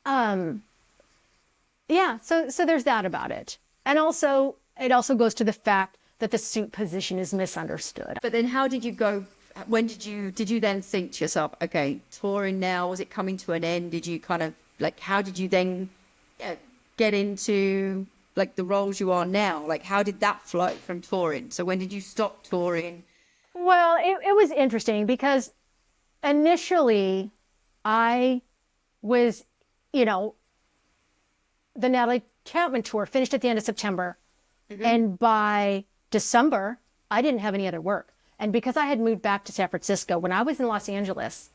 so there's that about it. And also, it also goes to the fact that the suit position is misunderstood. But then how did you go, when did you then think to yourself, okay, touring now, was it coming to an end? Did you kind of, like, how did you then get into, like, the roles you are now? Like, how did that flow from touring? So when did you stop touring? Well, it was interesting because initially I was, you know, the Natalie Chapman tour finished at the end of September. And by December, I didn't have any other work. And because I had moved back to San Francisco, when I was in Los Angeles,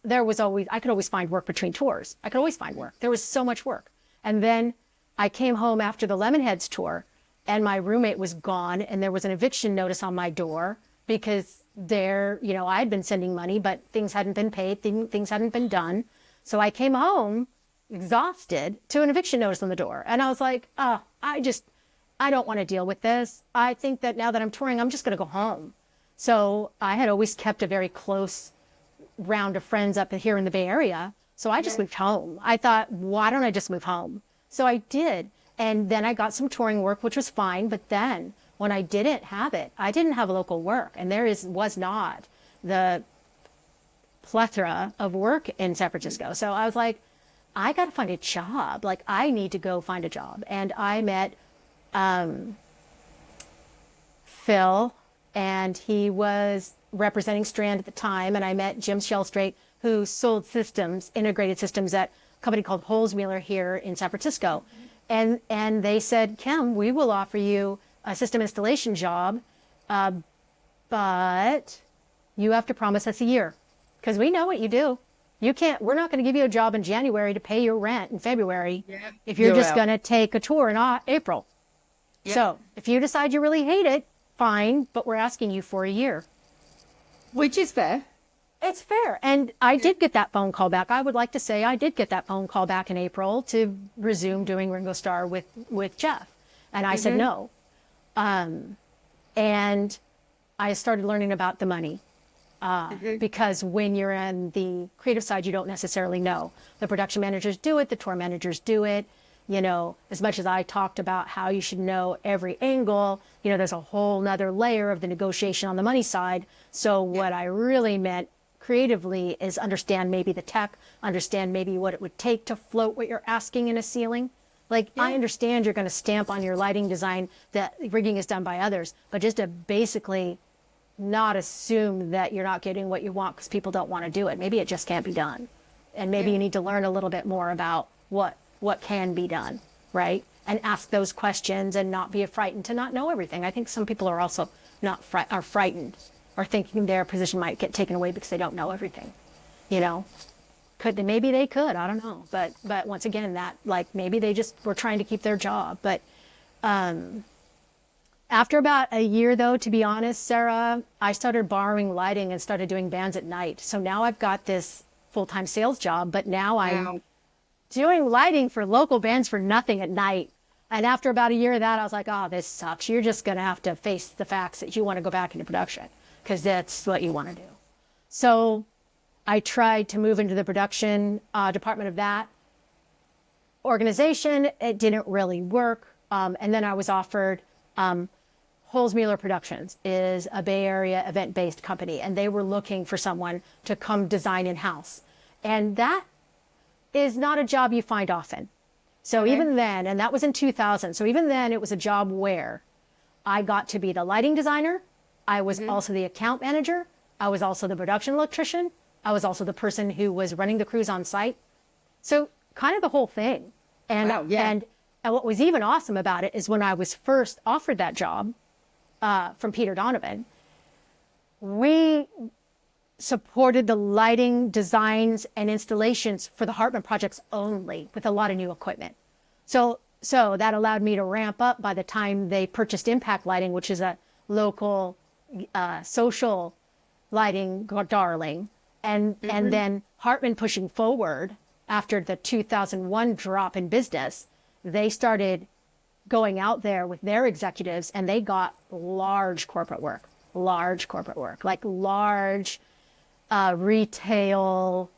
I could always find work between tours. I could always find work. There was so much work. And then I came home after the Lemonheads tour and my roommate was gone and there was an eviction notice on my door because you know, I had been sending money, but things hadn't been paid, things hadn't been done. So I came home exhausted to an eviction notice on the door. And I was like, I don't want to deal with this. I think that now that I'm touring, I'm just going to go home. So I had always kept a very close round of friends up here in the Bay Area. So I just moved home. I thought, why don't I just move home? So I did. And then I got some touring work, which was fine. But then when I didn't have it, I didn't have local work. And there was not the plethora of work in San Francisco. So I was like, I got to find a job. Like, I need to go find a job. And I met Phil, and he was representing Strand at the time, and I met Jim Shellstraight, who sold integrated systems at a company called Holzmueller here in San Francisco. And they said, Kim, we will offer you a system installation job, but you have to promise us a year, because we know what you do. We're not going to give you a job in January to pay your rent in February if you're just going to take a tour in April. So if you decide you really hate it, fine, but we're asking you for a year. Which is fair. It's fair. And I did get that phone call back. I would like to say I did get that phone call back in April to resume doing Ringo Starr with Jeff. And I said no. And I started learning about the money. Because when you're on the creative side, you don't necessarily know. The production managers do it, the tour managers do it. You know, as much as I talked about how you should know every angle, you know, there's a whole nother layer of the negotiation on the money side. So what I really meant creatively is understand maybe the tech, understand maybe what it would take to float what you're asking in a ceiling. Like, I understand you're going to stamp on your lighting design that rigging is done by others, but just to basically not assume that you're not getting what you want because people don't want to do it. Maybe it just can't be done. And maybe you need to learn a little bit more about what can be done, right? And ask those questions and not be frightened to not know everything. I think some people are also are frightened or thinking their position might get taken away because they don't know everything, you know? Maybe they could, I don't know. But once again, that, like, maybe they just were trying to keep their job. But after about a year, though, to be honest, Sarah, I started borrowing lighting and started doing bands at night. So now I've got this full-time sales job, but now I'm doing lighting for local bands for nothing at night. And after about a year of that, I was like, oh, this sucks. You're just going to have to face the facts that you want to go back into production because that's what you want to do. So I tried to move into the production department of that organization. It didn't really work. And then I was offered Holzmueller Productions is a Bay Area event-based company, and they were looking for someone to come design in-house. And that is not a job you find often. So even then, and that was in 2000, so even then it was a job where I got to be the lighting designer. I was also the account manager. I was also the production electrician. I was also the person who was running the crews on site. So kind of the whole thing. And, and what was even awesome about it is when I was first offered that job from Peter Donovan, we supported the lighting designs and installations for the Hartman projects only with a lot of new equipment. So that allowed me to ramp up by the time they purchased Impact Lighting, which is a local social lighting darling. And then Hartman pushing forward after the 2001 drop in business, they started going out there with their executives and they got large corporate work, like large retail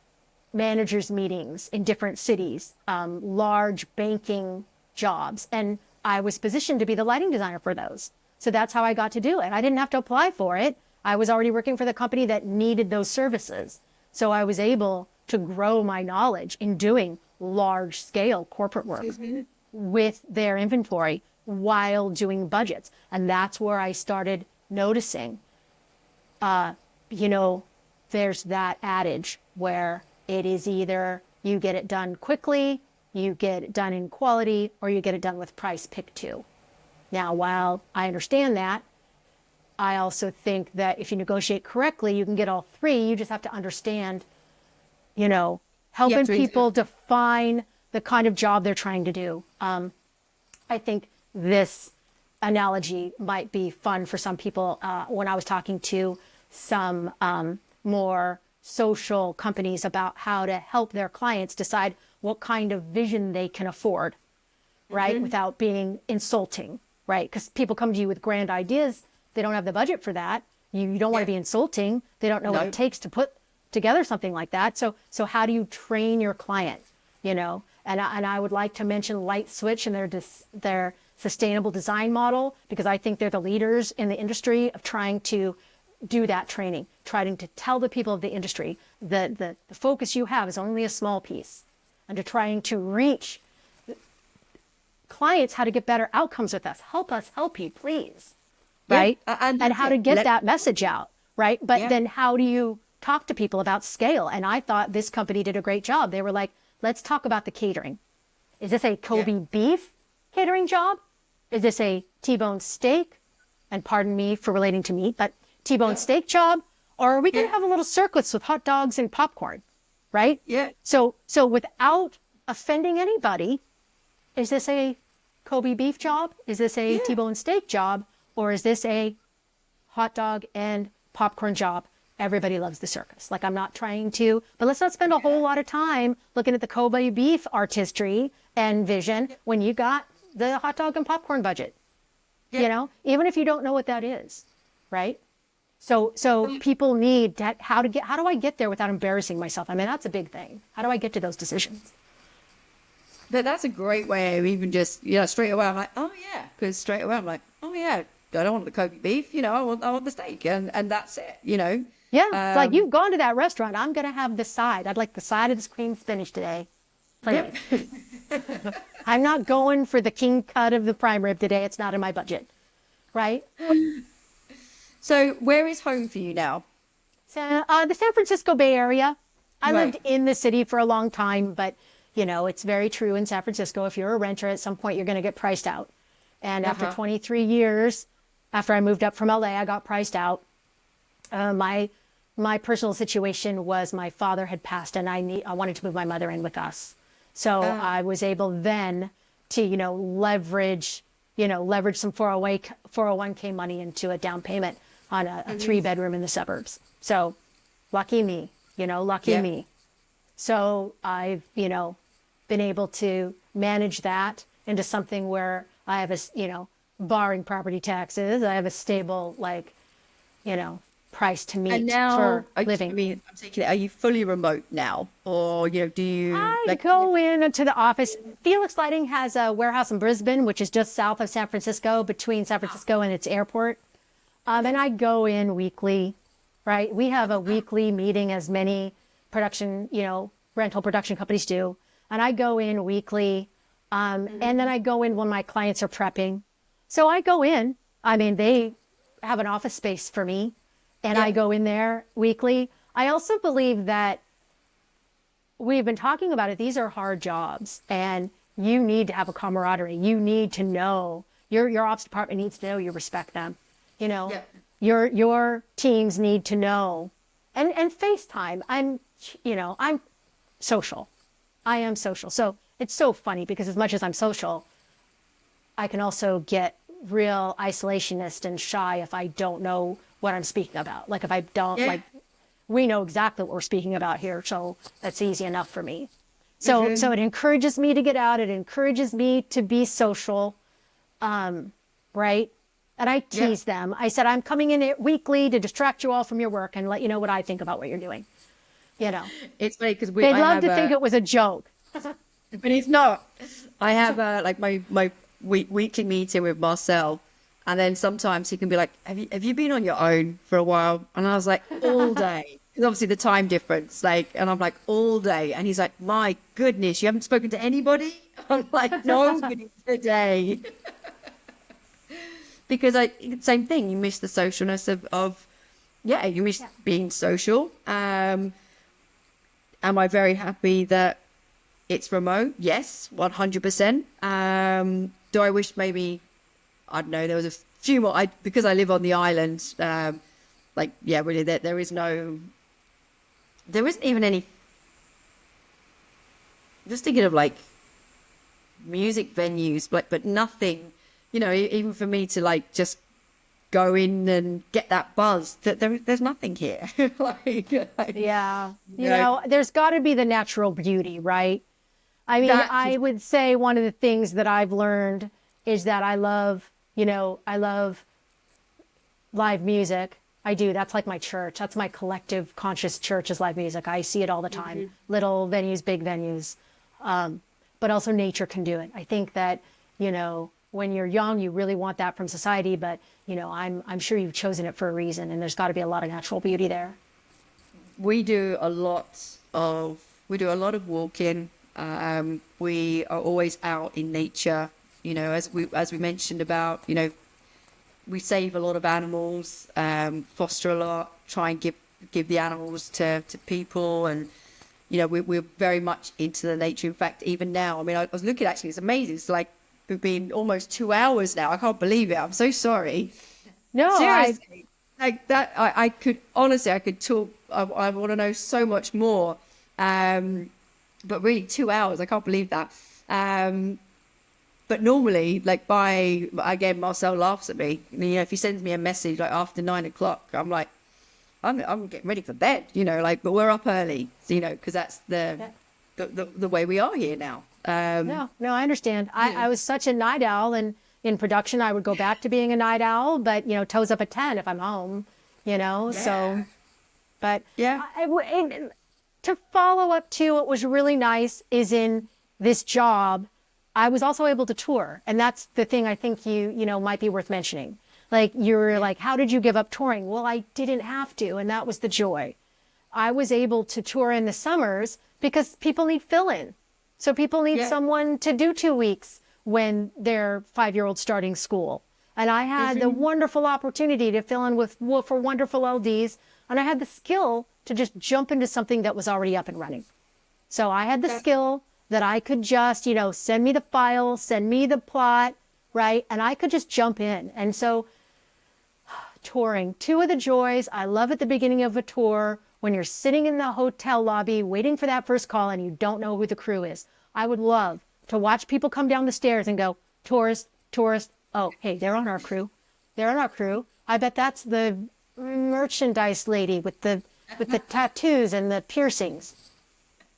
managers meetings in different cities, large banking jobs. And I was positioned to be the lighting designer for those. So that's how I got to do it. I didn't have to apply for it. I was already working for the company that needed those services. So I was able to grow my knowledge in doing large scale corporate work with their inventory while doing budgets. And that's where I started noticing, there's that adage where it is either you get it done quickly, you get it done in quality, or you get it done with price, pick two. Now, while I understand that, I also think that if you negotiate correctly, you can get all three. You just have to understand, helping people define the kind of job they're trying to do. I think this analogy might be fun for some people. When I was talking to some more social companies about how to help their clients decide what kind of vision they can afford, right? Without being insulting, right? Because people come to you with grand ideas. They don't have the budget for that. You don't want to be insulting. They don't know what it takes to put together something like that. So how do you train your client, And I would like to mention Light Switch and their sustainable design model, because I think they're the leaders in the industry of trying to do that training, trying to tell the people of the industry that the focus you have is only a small piece, and to trying to reach clients how to get better outcomes with us. Help us help you, please. Right? And how to get that message out, right? But then how do you talk to people about scale? And I thought this company did a great job. They were like, let's talk about the catering. Is this a Kobe beef catering job? Is this a T-bone steak? And pardon me for relating to meat, but T-bone steak job? Or are we going to have a little circus with hot dogs and popcorn, right? Yeah. So without offending anybody, is this a Kobe beef job? Is this a T-bone steak job? Or is this a hot dog and popcorn job? Everybody loves the circus. Like, I'm not trying to, but let's not spend a whole lot of time looking at the Kobe beef artistry and vision when you got the hot dog and popcorn budget, even if you don't know what that is, right? So people need that. How do I get there without embarrassing myself? I mean, that's a big thing. How do I get to those decisions? That's a great way of even just, straight away I'm like, oh yeah, because straight away I'm like, oh yeah, I don't want the Kobe beef, I want the steak, and that's it, Yeah, it's like, you've gone to that restaurant. I'm going to have the side. I'd like the side of this cream spinach today. Please. I'm not going for the king cut of the prime rib today. It's not in my budget, right? So where is home for you now? So, the San Francisco Bay Area. I lived in the city for a long time, but, it's very true in San Francisco. If you're a renter, at some point you're going to get priced out. And after 23 years, after I moved up from LA, I got priced out. My personal situation was my father had passed, and I wanted to move my mother in with us. So I was able then to, leverage some 401k money into a down payment on a 3-bedroom in the suburbs. So lucky me, me. So I've, been able to manage that into something where I have barring property taxes, I have a stable, price to And meet now, for I living. mean, I'm taking it, are you fully remote now? Or, do you I go into the office. Felix Lighting has a warehouse in Brisbane, which is just south of San Francisco, between San Francisco and its airport. And I go in weekly, right? We have a weekly meeting, as many production, rental production companies do. And I go in weekly. And then I go in when my clients are prepping. So I go in. I mean, they have an office space for me, and I go in there weekly. I also believe that we've been talking about it. These are hard jobs, and you need to have a camaraderie. You need to know your ops department needs to know you respect them. Your teams need to know, and FaceTime. I'm social. I am social. So it's so funny because as much as I'm social, I can also get real isolationist and shy if I don't know what I'm speaking about. Like if I don't we know exactly what we're speaking about here, so that's easy enough for me. So it encourages me to get out. It encourages me to be social, right? And I tease them. I said, I'm coming in weekly to distract you all from your work and let you know what I think about what you're doing. It's funny because they'd love to think it was a joke, but it's not. I have like my weekly meeting with Marcel, and then sometimes he can be like, have you been on your own for a while? And I was like, all day. Because obviously the time difference, and I'm like, all day. And he's like, my goodness, you haven't spoken to anybody? I'm like, nobody today. Because same thing, you miss the socialness of you miss being social. Am I very happy that it's remote? Yes, 100%. Do I wish maybe, I don't know, there was a few more, because I live on the island, really, there isn't even any, just thinking of like music venues, but nothing, even for me to just go in and get that buzz, there's nothing here. There's got to be the natural beauty, right? I mean, I would say one of the things that I've learned is that I love live music. I do. That's like my church. That's my collective conscious church is live music. I see it all the time. Little venues, big venues. But also nature can do it. I think that, when you're young, you really want that from society, but I'm sure you've chosen it for a reason, and there's got to be a lot of natural beauty there. We do a lot of walking. We are always out in nature. As we mentioned about, we save a lot of animals, foster a lot, try and give the animals to people, and we're very much into the nature. In fact, even now, I mean, I was looking, actually, it's amazing. It's like we've been almost 2 hours now. I can't believe it. I'm so sorry. No, seriously, like that. I could talk. I want to know so much more. But really 2 hours. I can't believe that. But normally, again, Marcel laughs at me. If he sends me a message after 9 o'clock, I'm like, I'm getting ready for bed. But we're up early. Because that's the way we are here now. No, I understand. I was such a night owl, and in production, I would go back to being a night owl, but, toes up at 10 if I'm home, so, but to follow up to what was really nice is in this job, I was also able to tour. And that's the thing I think might be worth mentioning. You're like, how did you give up touring? Well, I didn't have to. And that was the joy. I was able to tour in the summers because people need fill-in. So people need someone to do 2 weeks when their 5-year-old starting school. And I had the wonderful opportunity to fill in for wonderful LDs. And I had the skill to just jump into something that was already up and running. So I had the skill that I could just, send me the file, send me the plot, right? And I could just jump in. And so touring, two of the joys I love at the beginning of a tour, when you're sitting in the hotel lobby waiting for that first call and you don't know who the crew is. I would love to watch people come down the stairs and go, tourist. Oh, hey, they're on our crew. I bet that's the merchandise lady with the tattoos and the piercings,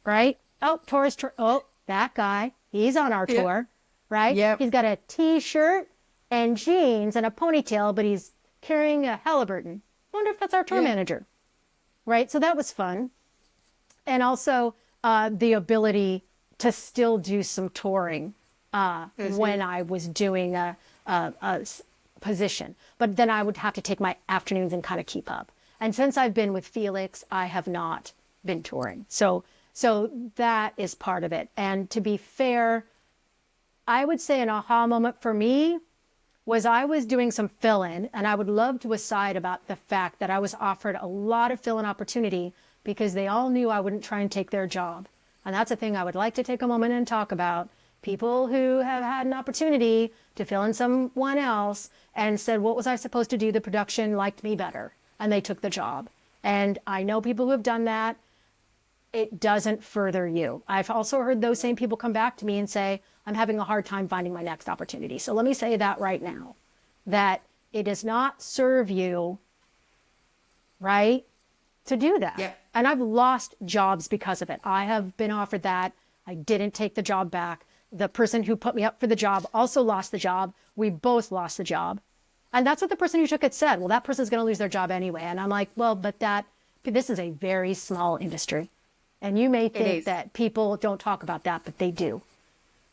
right? Oh, tourist. Oh, that guy. He's on our tour, right? Yep. He's got a T-shirt and jeans and a ponytail, but he's carrying a Halliburton. wonder if that's our tour manager, right? So that was fun. And also the ability to still do some touring when I was doing a position. But then I would have to take my afternoons and kind of keep up. And since I've been with Felix, I have not been touring. So that is part of it. And to be fair, I would say an aha moment for me was I was doing some fill-in, and I would love to aside about the fact that I was offered a lot of fill-in opportunity because they all knew I wouldn't try and take their job. And that's a thing I would like to take a moment and talk about. People who have had an opportunity to fill in someone else and said, what was I supposed to do? The production liked me better, and they took the job. And I know people who have done that. It doesn't further you. I've also heard those same people come back to me and say, I'm having a hard time finding my next opportunity. So let me say that right now, that it does not serve you, right, to do that. Yeah. And I've lost jobs because of it. I have been offered that. I didn't take the job back. The person who put me up for the job also lost the job. We both lost the job. And that's what the person who took it said. Well, that person's going to lose their job anyway. And I'm like, well, but this is a very small industry. And you may think that people don't talk about that, but they do.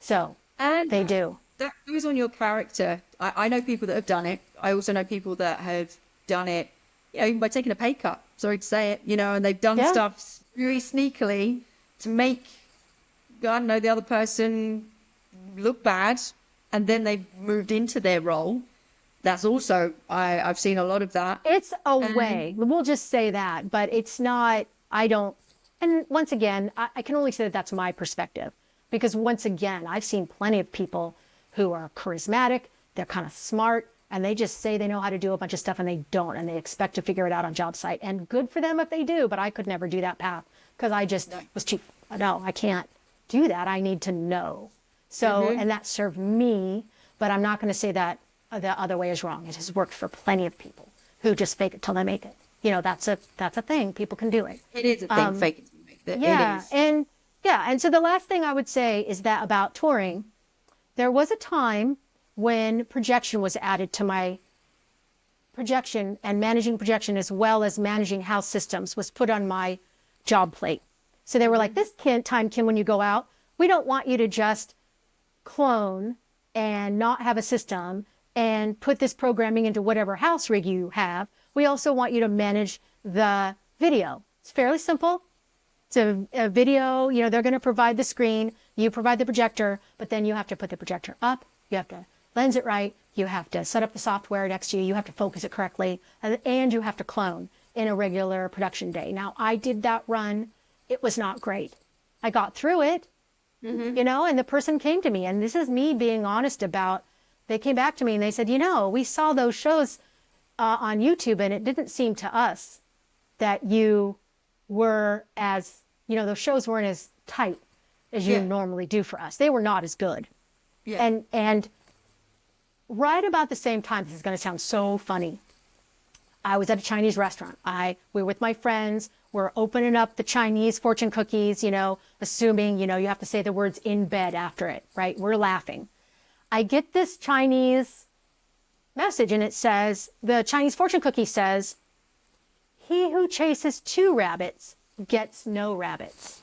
So they do. That goes on your character. I know people that have done it. I also know people that have done it, even by taking a pay cut. Sorry to say it, and they've done stuff very sneakily to make, I don't know, the other person look bad, and then they've moved into their role. That's also, I've seen a lot of that. It's a way. We'll just say that, but it's not, and once again, I can only say that that's my perspective. Because once again, I've seen plenty of people who are charismatic, they're kind of smart, and they just say they know how to do a bunch of stuff and they don't, and they expect to figure it out on job site. And good for them if they do, but I could never do that path because I just was too, no, I can't do that. I need to know. So, and that served me, but I'm not going to say that the other way is wrong. It has worked for plenty of people who just fake it till they make it. That's a thing. People can do it. It is a thing, fake it till you make it. Yeah, it is. And so the last thing I would say is that about touring, there was a time when projection was added to my projection, and managing projection as well as managing house systems was put on my job plate. So they were like, this time, Kim, when you go out, we don't want you to just clone and not have a system and put this programming into whatever house rig you have. We also want you to manage the video. It's fairly simple. It's a video, they're going to provide the screen, you provide the projector, but then you have to put the projector up, you have to lens it right, you have to set up the software next to you, you have to focus it correctly, and you have to clone in a regular production day. Now, I did that run. It was not great. I got through it, and the person came to me, and this is me being honest about, they came back to me and they said, we saw those shows on YouTube, and it didn't seem to us that you were as, those shows weren't as tight as you normally do for us. They were not as good. Yeah. And right about the same time, this is going to sound so funny, I was at a Chinese restaurant. We were with my friends. We're opening up the Chinese fortune cookies, assuming, you have to say the words in bed after it, right? We're laughing. I get this Chinese message, and it says, the Chinese fortune cookie says, he who chases 2 rabbits gets no rabbits.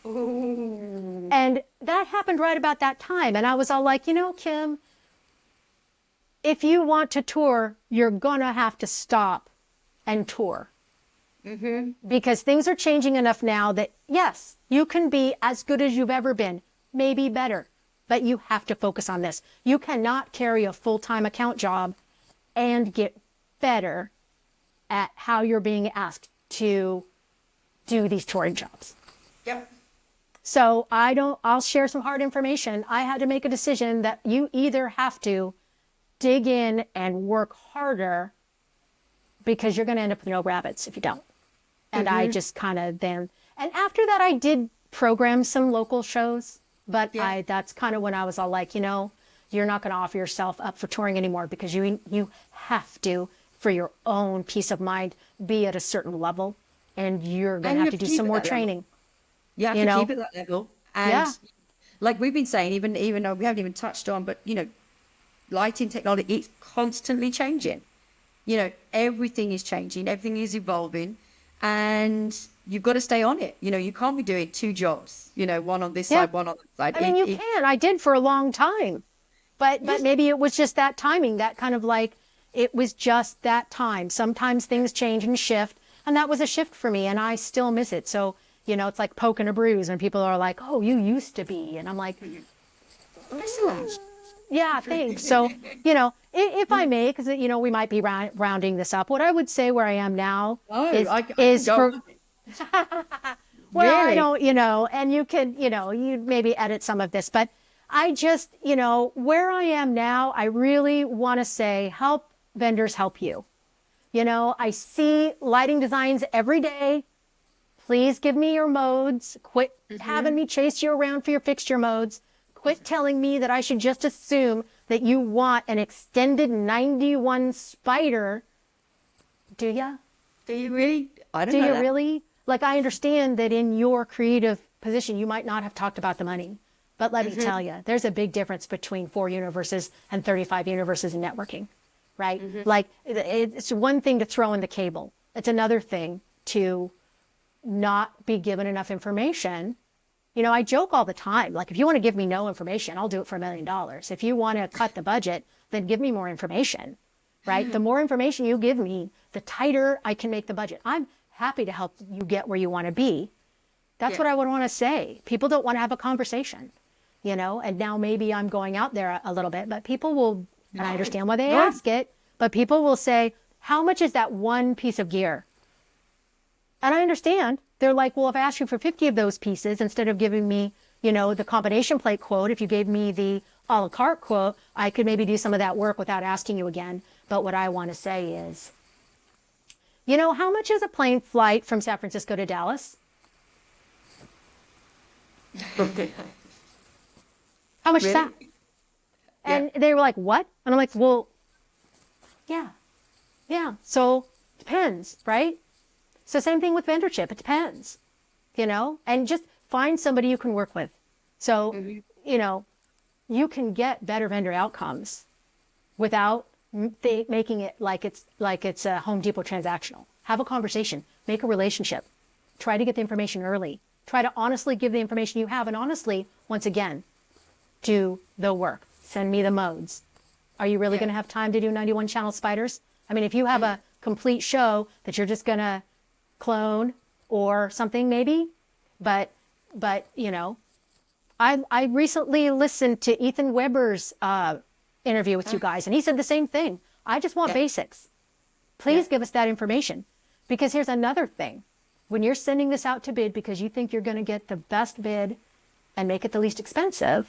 Ooh. And that happened right about that time. And I was all like, Kim, if you want to tour, you're going to have to stop and tour. Because things are changing enough now that, yes, you can be as good as you've ever been, maybe better, but you have to focus on this. You cannot carry a full-time account job and get better at how you're being asked to do these touring jobs. Yep. So I'll share some hard information. I had to make a decision that you either have to dig in and work harder because you're going to end up with no rabbits if you don't. And I just kind of then, and after that I did program some local shows, but that's kind of when I was all like, you're not going to offer yourself up for touring anymore because you have to, for your own peace of mind, be at a certain level, and you're going to have to do some more training. You have to keep it that level. And like we've been saying, even though we haven't even touched on, but lighting technology, it's constantly changing. everything is changing, everything is evolving, and you've got to stay on it. You can't be doing two jobs, one on this side, one on that side. I mean, you can. I did for a long time, but maybe it was just that timing, that kind of like, it was just that time. Sometimes things change and shift, and that was a shift for me, and I still miss it. So, it's like poking a bruise, and people are like, oh, you used to be. And I'm like, yeah, thanks. So, if I may, because, we might be rounding this up, what I would say where I am now is for... Well, really? I don't, and you can, you maybe edit some of this, but I just, where I am now, I really want to say, help vendors help you. I see lighting designs every day. Please give me your modes. Quit having me chase you around for your fixture modes. Quit telling me that I should just assume that you want an extended 91 spider. Do ya? Do you really? I don't know. Do you really? Like, I understand that in your creative position, you might not have talked about the money. But let me tell you, there's a big difference between 4 universes and 35 universes in networking, right? Like, it's one thing to throw in the cable. It's another thing to not be given enough information. I joke all the time, like, if you want to give me no information, I'll do it for $1 million. If you want to cut the budget, then give me more information, right? The more information you give me, the tighter I can make the budget. I'm happy to help you get where you want to be. That's what I would want to say. People don't want to have a conversation, and now maybe I'm going out there a little bit, but people will, and I understand why they ask it, but people will say, how much is that one piece of gear? And I understand. They're like, well, if I ask you for 50 of those pieces, instead of giving me, the combination plate quote, if you gave me the a la carte quote, I could maybe do some of that work without asking you again. But what I want to say is, how much is a plane flight from San Francisco to Dallas? How much is that? And they were like, what? And I'm like, well, yeah. So depends, right? So same thing with vendorship. It depends, and just find somebody you can work with. So, you can get better vendor outcomes without making it like it's a Home Depot transactional. Have a conversation, make a relationship, try to get the information early, try to honestly give the information you have. And honestly, once again, do the work. Send me the modes. Are you really going to have time to do 91 channel spiders? I mean, if you have a complete show that you're just going to clone or something maybe, but I recently listened to Ethan Weber's interview with you guys, and he said the same thing. I just want basics. Please give us that information, because here's another thing. When you're sending this out to bid because you think you're going to get the best bid and make it the least expensive,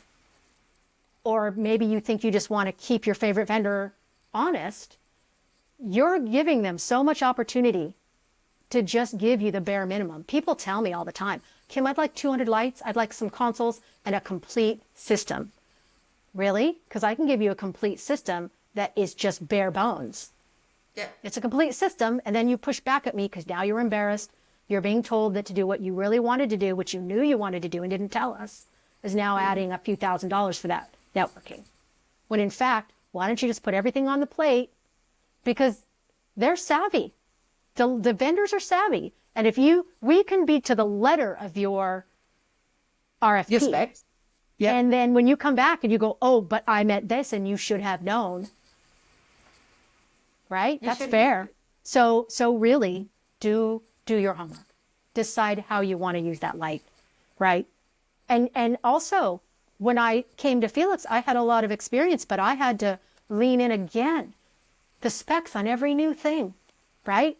or maybe you think you just want to keep your favorite vendor honest, you're giving them so much opportunity to just give you the bare minimum. People tell me all the time, Kim, I'd like 200 lights, I'd like some consoles, and a complete system. Really? Because I can give you a complete system that is just bare bones. Yeah. It's a complete system, and then you push back at me because now you're embarrassed. You're being told that to do what you really wanted to do, which you knew you wanted to do and didn't tell us, is now adding a few $1,000s for that networking. When in fact, why don't you just put everything on the plate? Because they're savvy. The vendors are savvy. And if we can be to the letter of your RFP. Your specs. Yeah. And then when you come back and you go, oh, but I meant this and you should have known. Right? That's fair. So really do your homework. Decide how you want to use that light. Right? And also, when I came to Felix, I had a lot of experience, but I had to lean in again. The specs on every new thing. Right?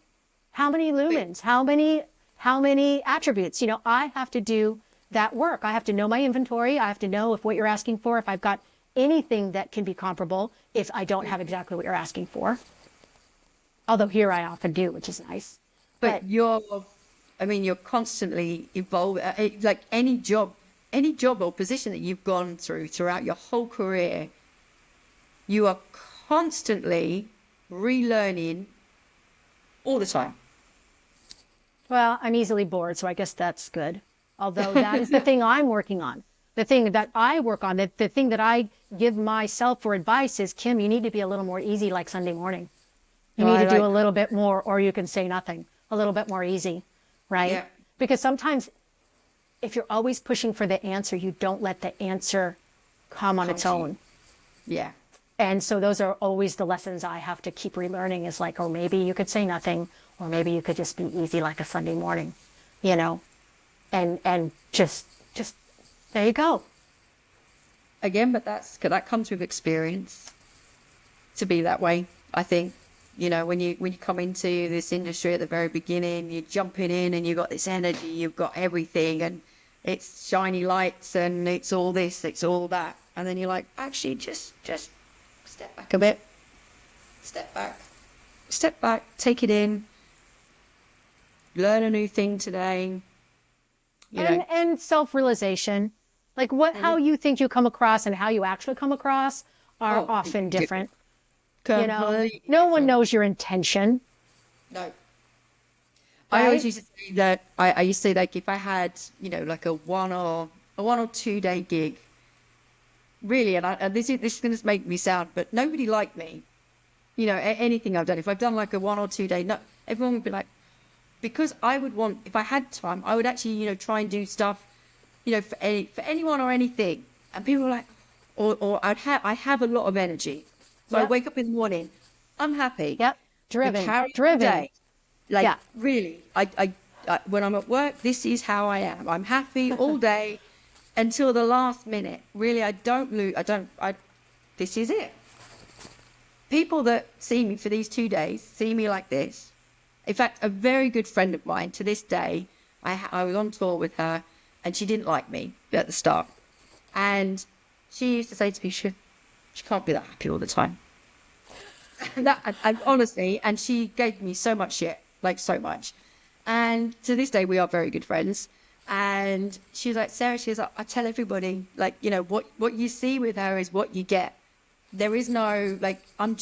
How many lumens? How many attributes? I have to do that work. I have to know my inventory. I have to know if what you're asking for, if I've got anything that can be comparable, if I don't have exactly what you're asking for. Although here I often do, which is nice. But you're constantly evolving. Like any job or position that you've gone throughout your whole career, you are constantly relearning all the time. Well, I'm easily bored, so I guess that's good. Although that is the thing I'm working on. The thing that I work on, the thing that I give myself for advice is, Kim, you need to be a little more easy like Sunday morning. You need to do a little bit more, or you can say nothing, a little bit more easy, right? Yeah. Because sometimes if you're always pushing for the answer, you don't let the answer come on its own. Yeah. And so those are always the lessons I have to keep relearning, is like, or maybe you could say nothing, or maybe you could just be easy like a Sunday morning, you know, and just there you go. Again, but that comes with experience to be that way. I think, you know, when you come into this industry at the very beginning, you're jumping in and you've got this energy, you've got everything, and it's shiny lights and it's all this, it's all that. And then you're like, actually, just step back a bit. Step back, take it in. Learn a new thing today. You know. And self-realization, like how you think you come across and how you actually come across are often different. You know, no one knows your intention. No. Right? I always used to say that I used to say, like, if I had, you know, like a 1 or 2 day gig, really, and this is going to make me sound, but nobody liked me. You know, anything I've done, if I've done like a 1 or 2 day, no, everyone would be like, because I would want, if I had time, I would actually, you know, try and do stuff, you know, for anyone or anything, and people were like, or I have a lot of energy, so I wake up in the morning, I'm happy. Yep, driven. Day. Like, really, I when I'm at work, this is how I am. I'm happy all day until the last minute. Really, this is it. People that see me for these 2 days see me like this. In fact, a very good friend of mine to this day, I was on tour with her, and she didn't like me at the start. And she used to say to me, she can't be that happy all the time. And honestly, and she gave me so much shit, like so much. And to this day, we are very good friends. And she was like, Sarah, she was like, I tell everybody, like, you know, what you see with her is what you get. There is no, like, I'm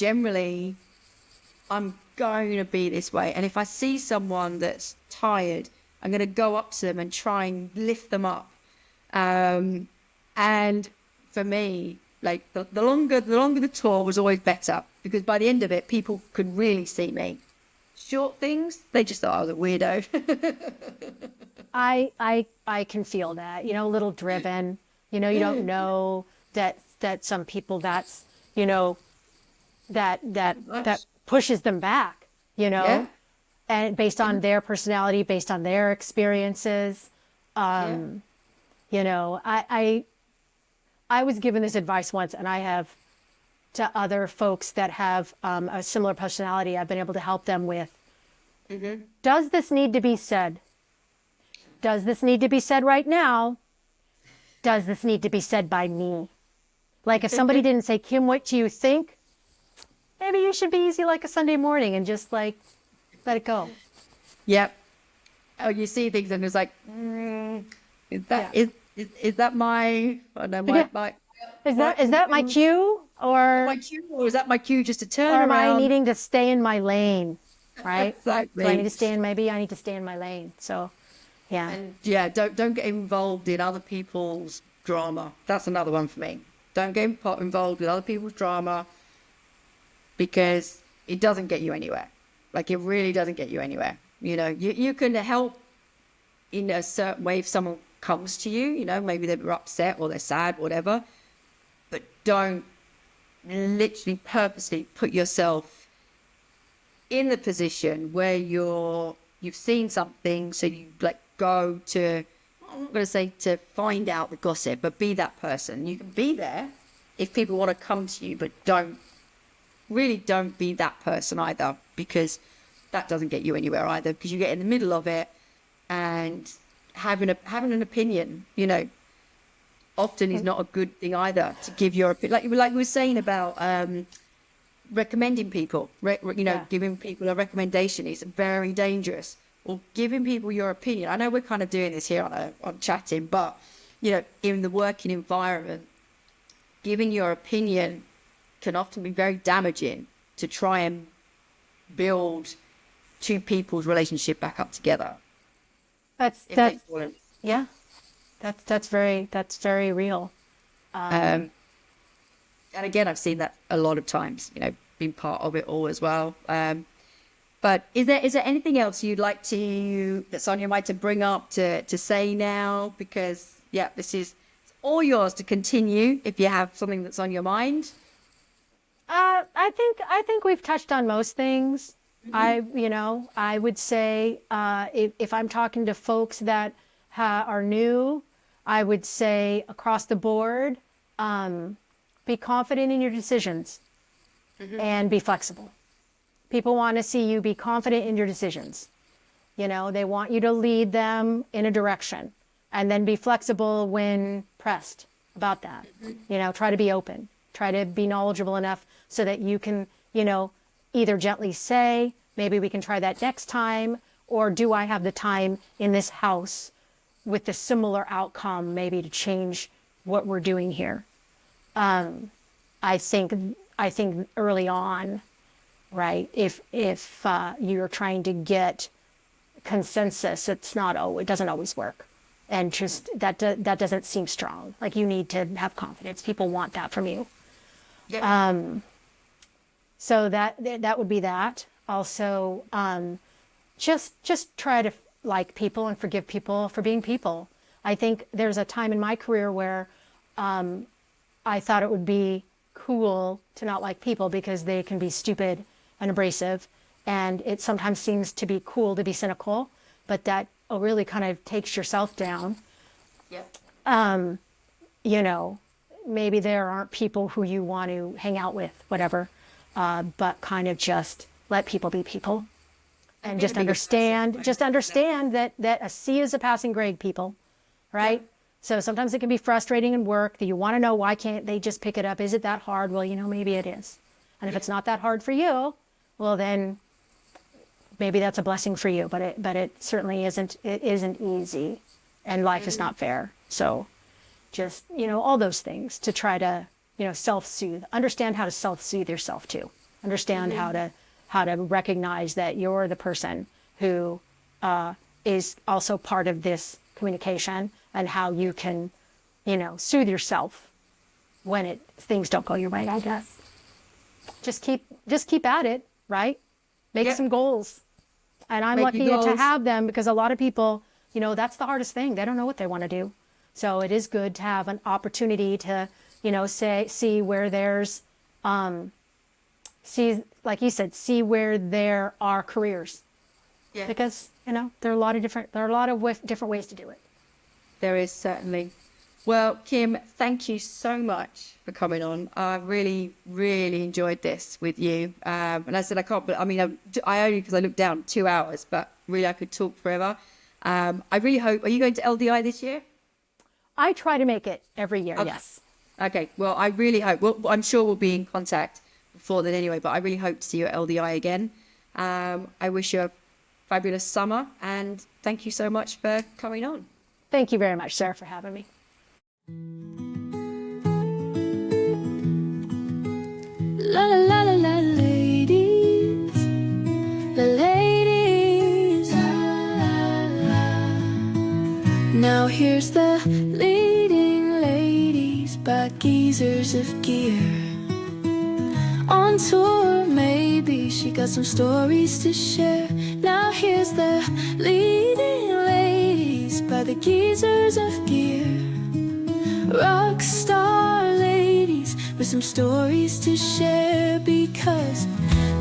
going to be this way. And if I see someone that's tired, I'm going to go up to them and try and lift them up. And for me, like, the longer the tour was always better, because by the end of it, people could really see me. Short things, they just thought I was a weirdo. I can feel that, you know, a little driven, you know, you don't know that some people that's, you know, that pushes them back, you know, and based on their personality, based on their experiences. You know, I was given this advice once, and I have to other folks that have a similar personality. I've been able to help them with, does this need to be said? Does this need to be said right now? Does this need to be said by me? Like, if somebody didn't say, Kim, what do you think? Maybe you should be easy like a Sunday morning and just, like, let it go. Yep. Oh, you see things and it's like, is that my, oh no, my is that my cue, or my cue, or is that my cue just to turn or am around? I needing to stay in my lane, right? Exactly. So I need to stay in my lane. So, yeah. And yeah, don't get involved in other people's drama. That's another one for me. Don't get involved with other people's drama, because it doesn't get you anywhere. Like, it really doesn't get you anywhere. You know, you can help in a certain way if someone comes to you, you know, maybe they're upset or they're sad, whatever, but don't literally purposely put yourself in the position where you've seen something, so you like go to, I'm not going to say to find out the gossip, but be that person. You can be there if people want to come to you, but don't be that person either, because that doesn't get you anywhere either, because you get in the middle of it, and having an opinion, you know, often is not a good thing either, to give your opinion. Like we were saying about recommending people, giving people a recommendation is very dangerous. Or giving people your opinion. I know we're kind of doing this here on chatting, but, you know, in the working environment, giving your opinion can often be very damaging to try and build two people's relationship back up together. That's very real. And again, I've seen that a lot of times, you know, been part of it all as well. But is there anything else you'd like that's on your mind to bring up, to say now? Because yeah, this is all yours to continue if you have something that's on your mind. I think we've touched on most things. I would say if I'm talking to folks that are new, I would say across the board, be confident in your decisions and be flexible. People want to see you be confident in your decisions. They want you to lead them in a direction and then be flexible when pressed about that. Try to be open, try to be knowledgeable enough so that you can, either gently say, maybe we can try that next time, or do I have the time in this house with the similar outcome maybe to change what we're doing here? I think early on, right, if you're trying to get consensus, it doesn't always work, and just that doesn't seem strong. Like, you need to have confidence. People want that from you. Yeah. So that would be that. Also, just try to like people and forgive people for being people. I think there's a time in my career where I thought it would be cool to not like people because they can be stupid and abrasive, and it sometimes seems to be cool to be cynical, but that really kind of takes yourself down. Yep. Maybe there aren't people who you want to hang out with, whatever, but kind of just let people be people, and just understand that a C is a passing grade, people, right? Yeah. So sometimes it can be frustrating in work that you want to know, why can't they just pick it up? Is it that hard? Well, maybe it is. And if it's not that hard for you, well, then maybe that's a blessing for you, but it certainly isn't. It isn't easy, and life is not fair. So just, all those things to try to, self-soothe, understand how to self-soothe yourself too. Understand how to recognize that you're the person who is also part of this communication, and how you can, soothe yourself when things don't go your way, I guess. Just keep at it, right? Make some goals. And I'm lucky to have them, because a lot of people, that's the hardest thing. They don't know what they want to do. So it is good to have an opportunity to, see where there's, like you said, see where there are careers. Yeah. Because, there are a lot of different ways to do it. There is, certainly. Well, Kim, thank you so much for coming on. I really, really enjoyed this with you. And I said, I only, because I looked down, 2 hours, but really I could talk forever. I really hope, are you going to LDI this year? I try to make it every year, okay. Yes. Okay, well, I really hope, I'm sure we'll be in contact before then anyway, but I really hope to see you at LDI again. I wish you a fabulous summer, and thank you so much for coming on. Thank you very much, Sarah, for having me. La la la la la, ladies, the ladies. La, la. Now here's the leading ladies by geezers of gear. On tour, maybe she got some stories to share. Now here's the leading ladies by the geezers of gear. Rock star ladies with some stories to share, because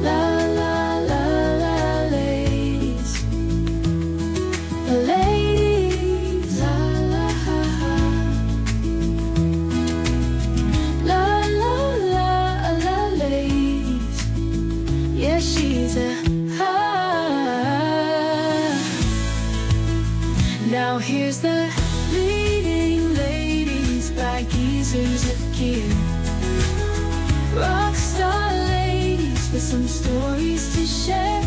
la la la la ladies, the ladies, la la la la la la ladies. Yeah, she's a Now here's the leading ladies by geezers of gear. Rockstar ladies with some stories to share.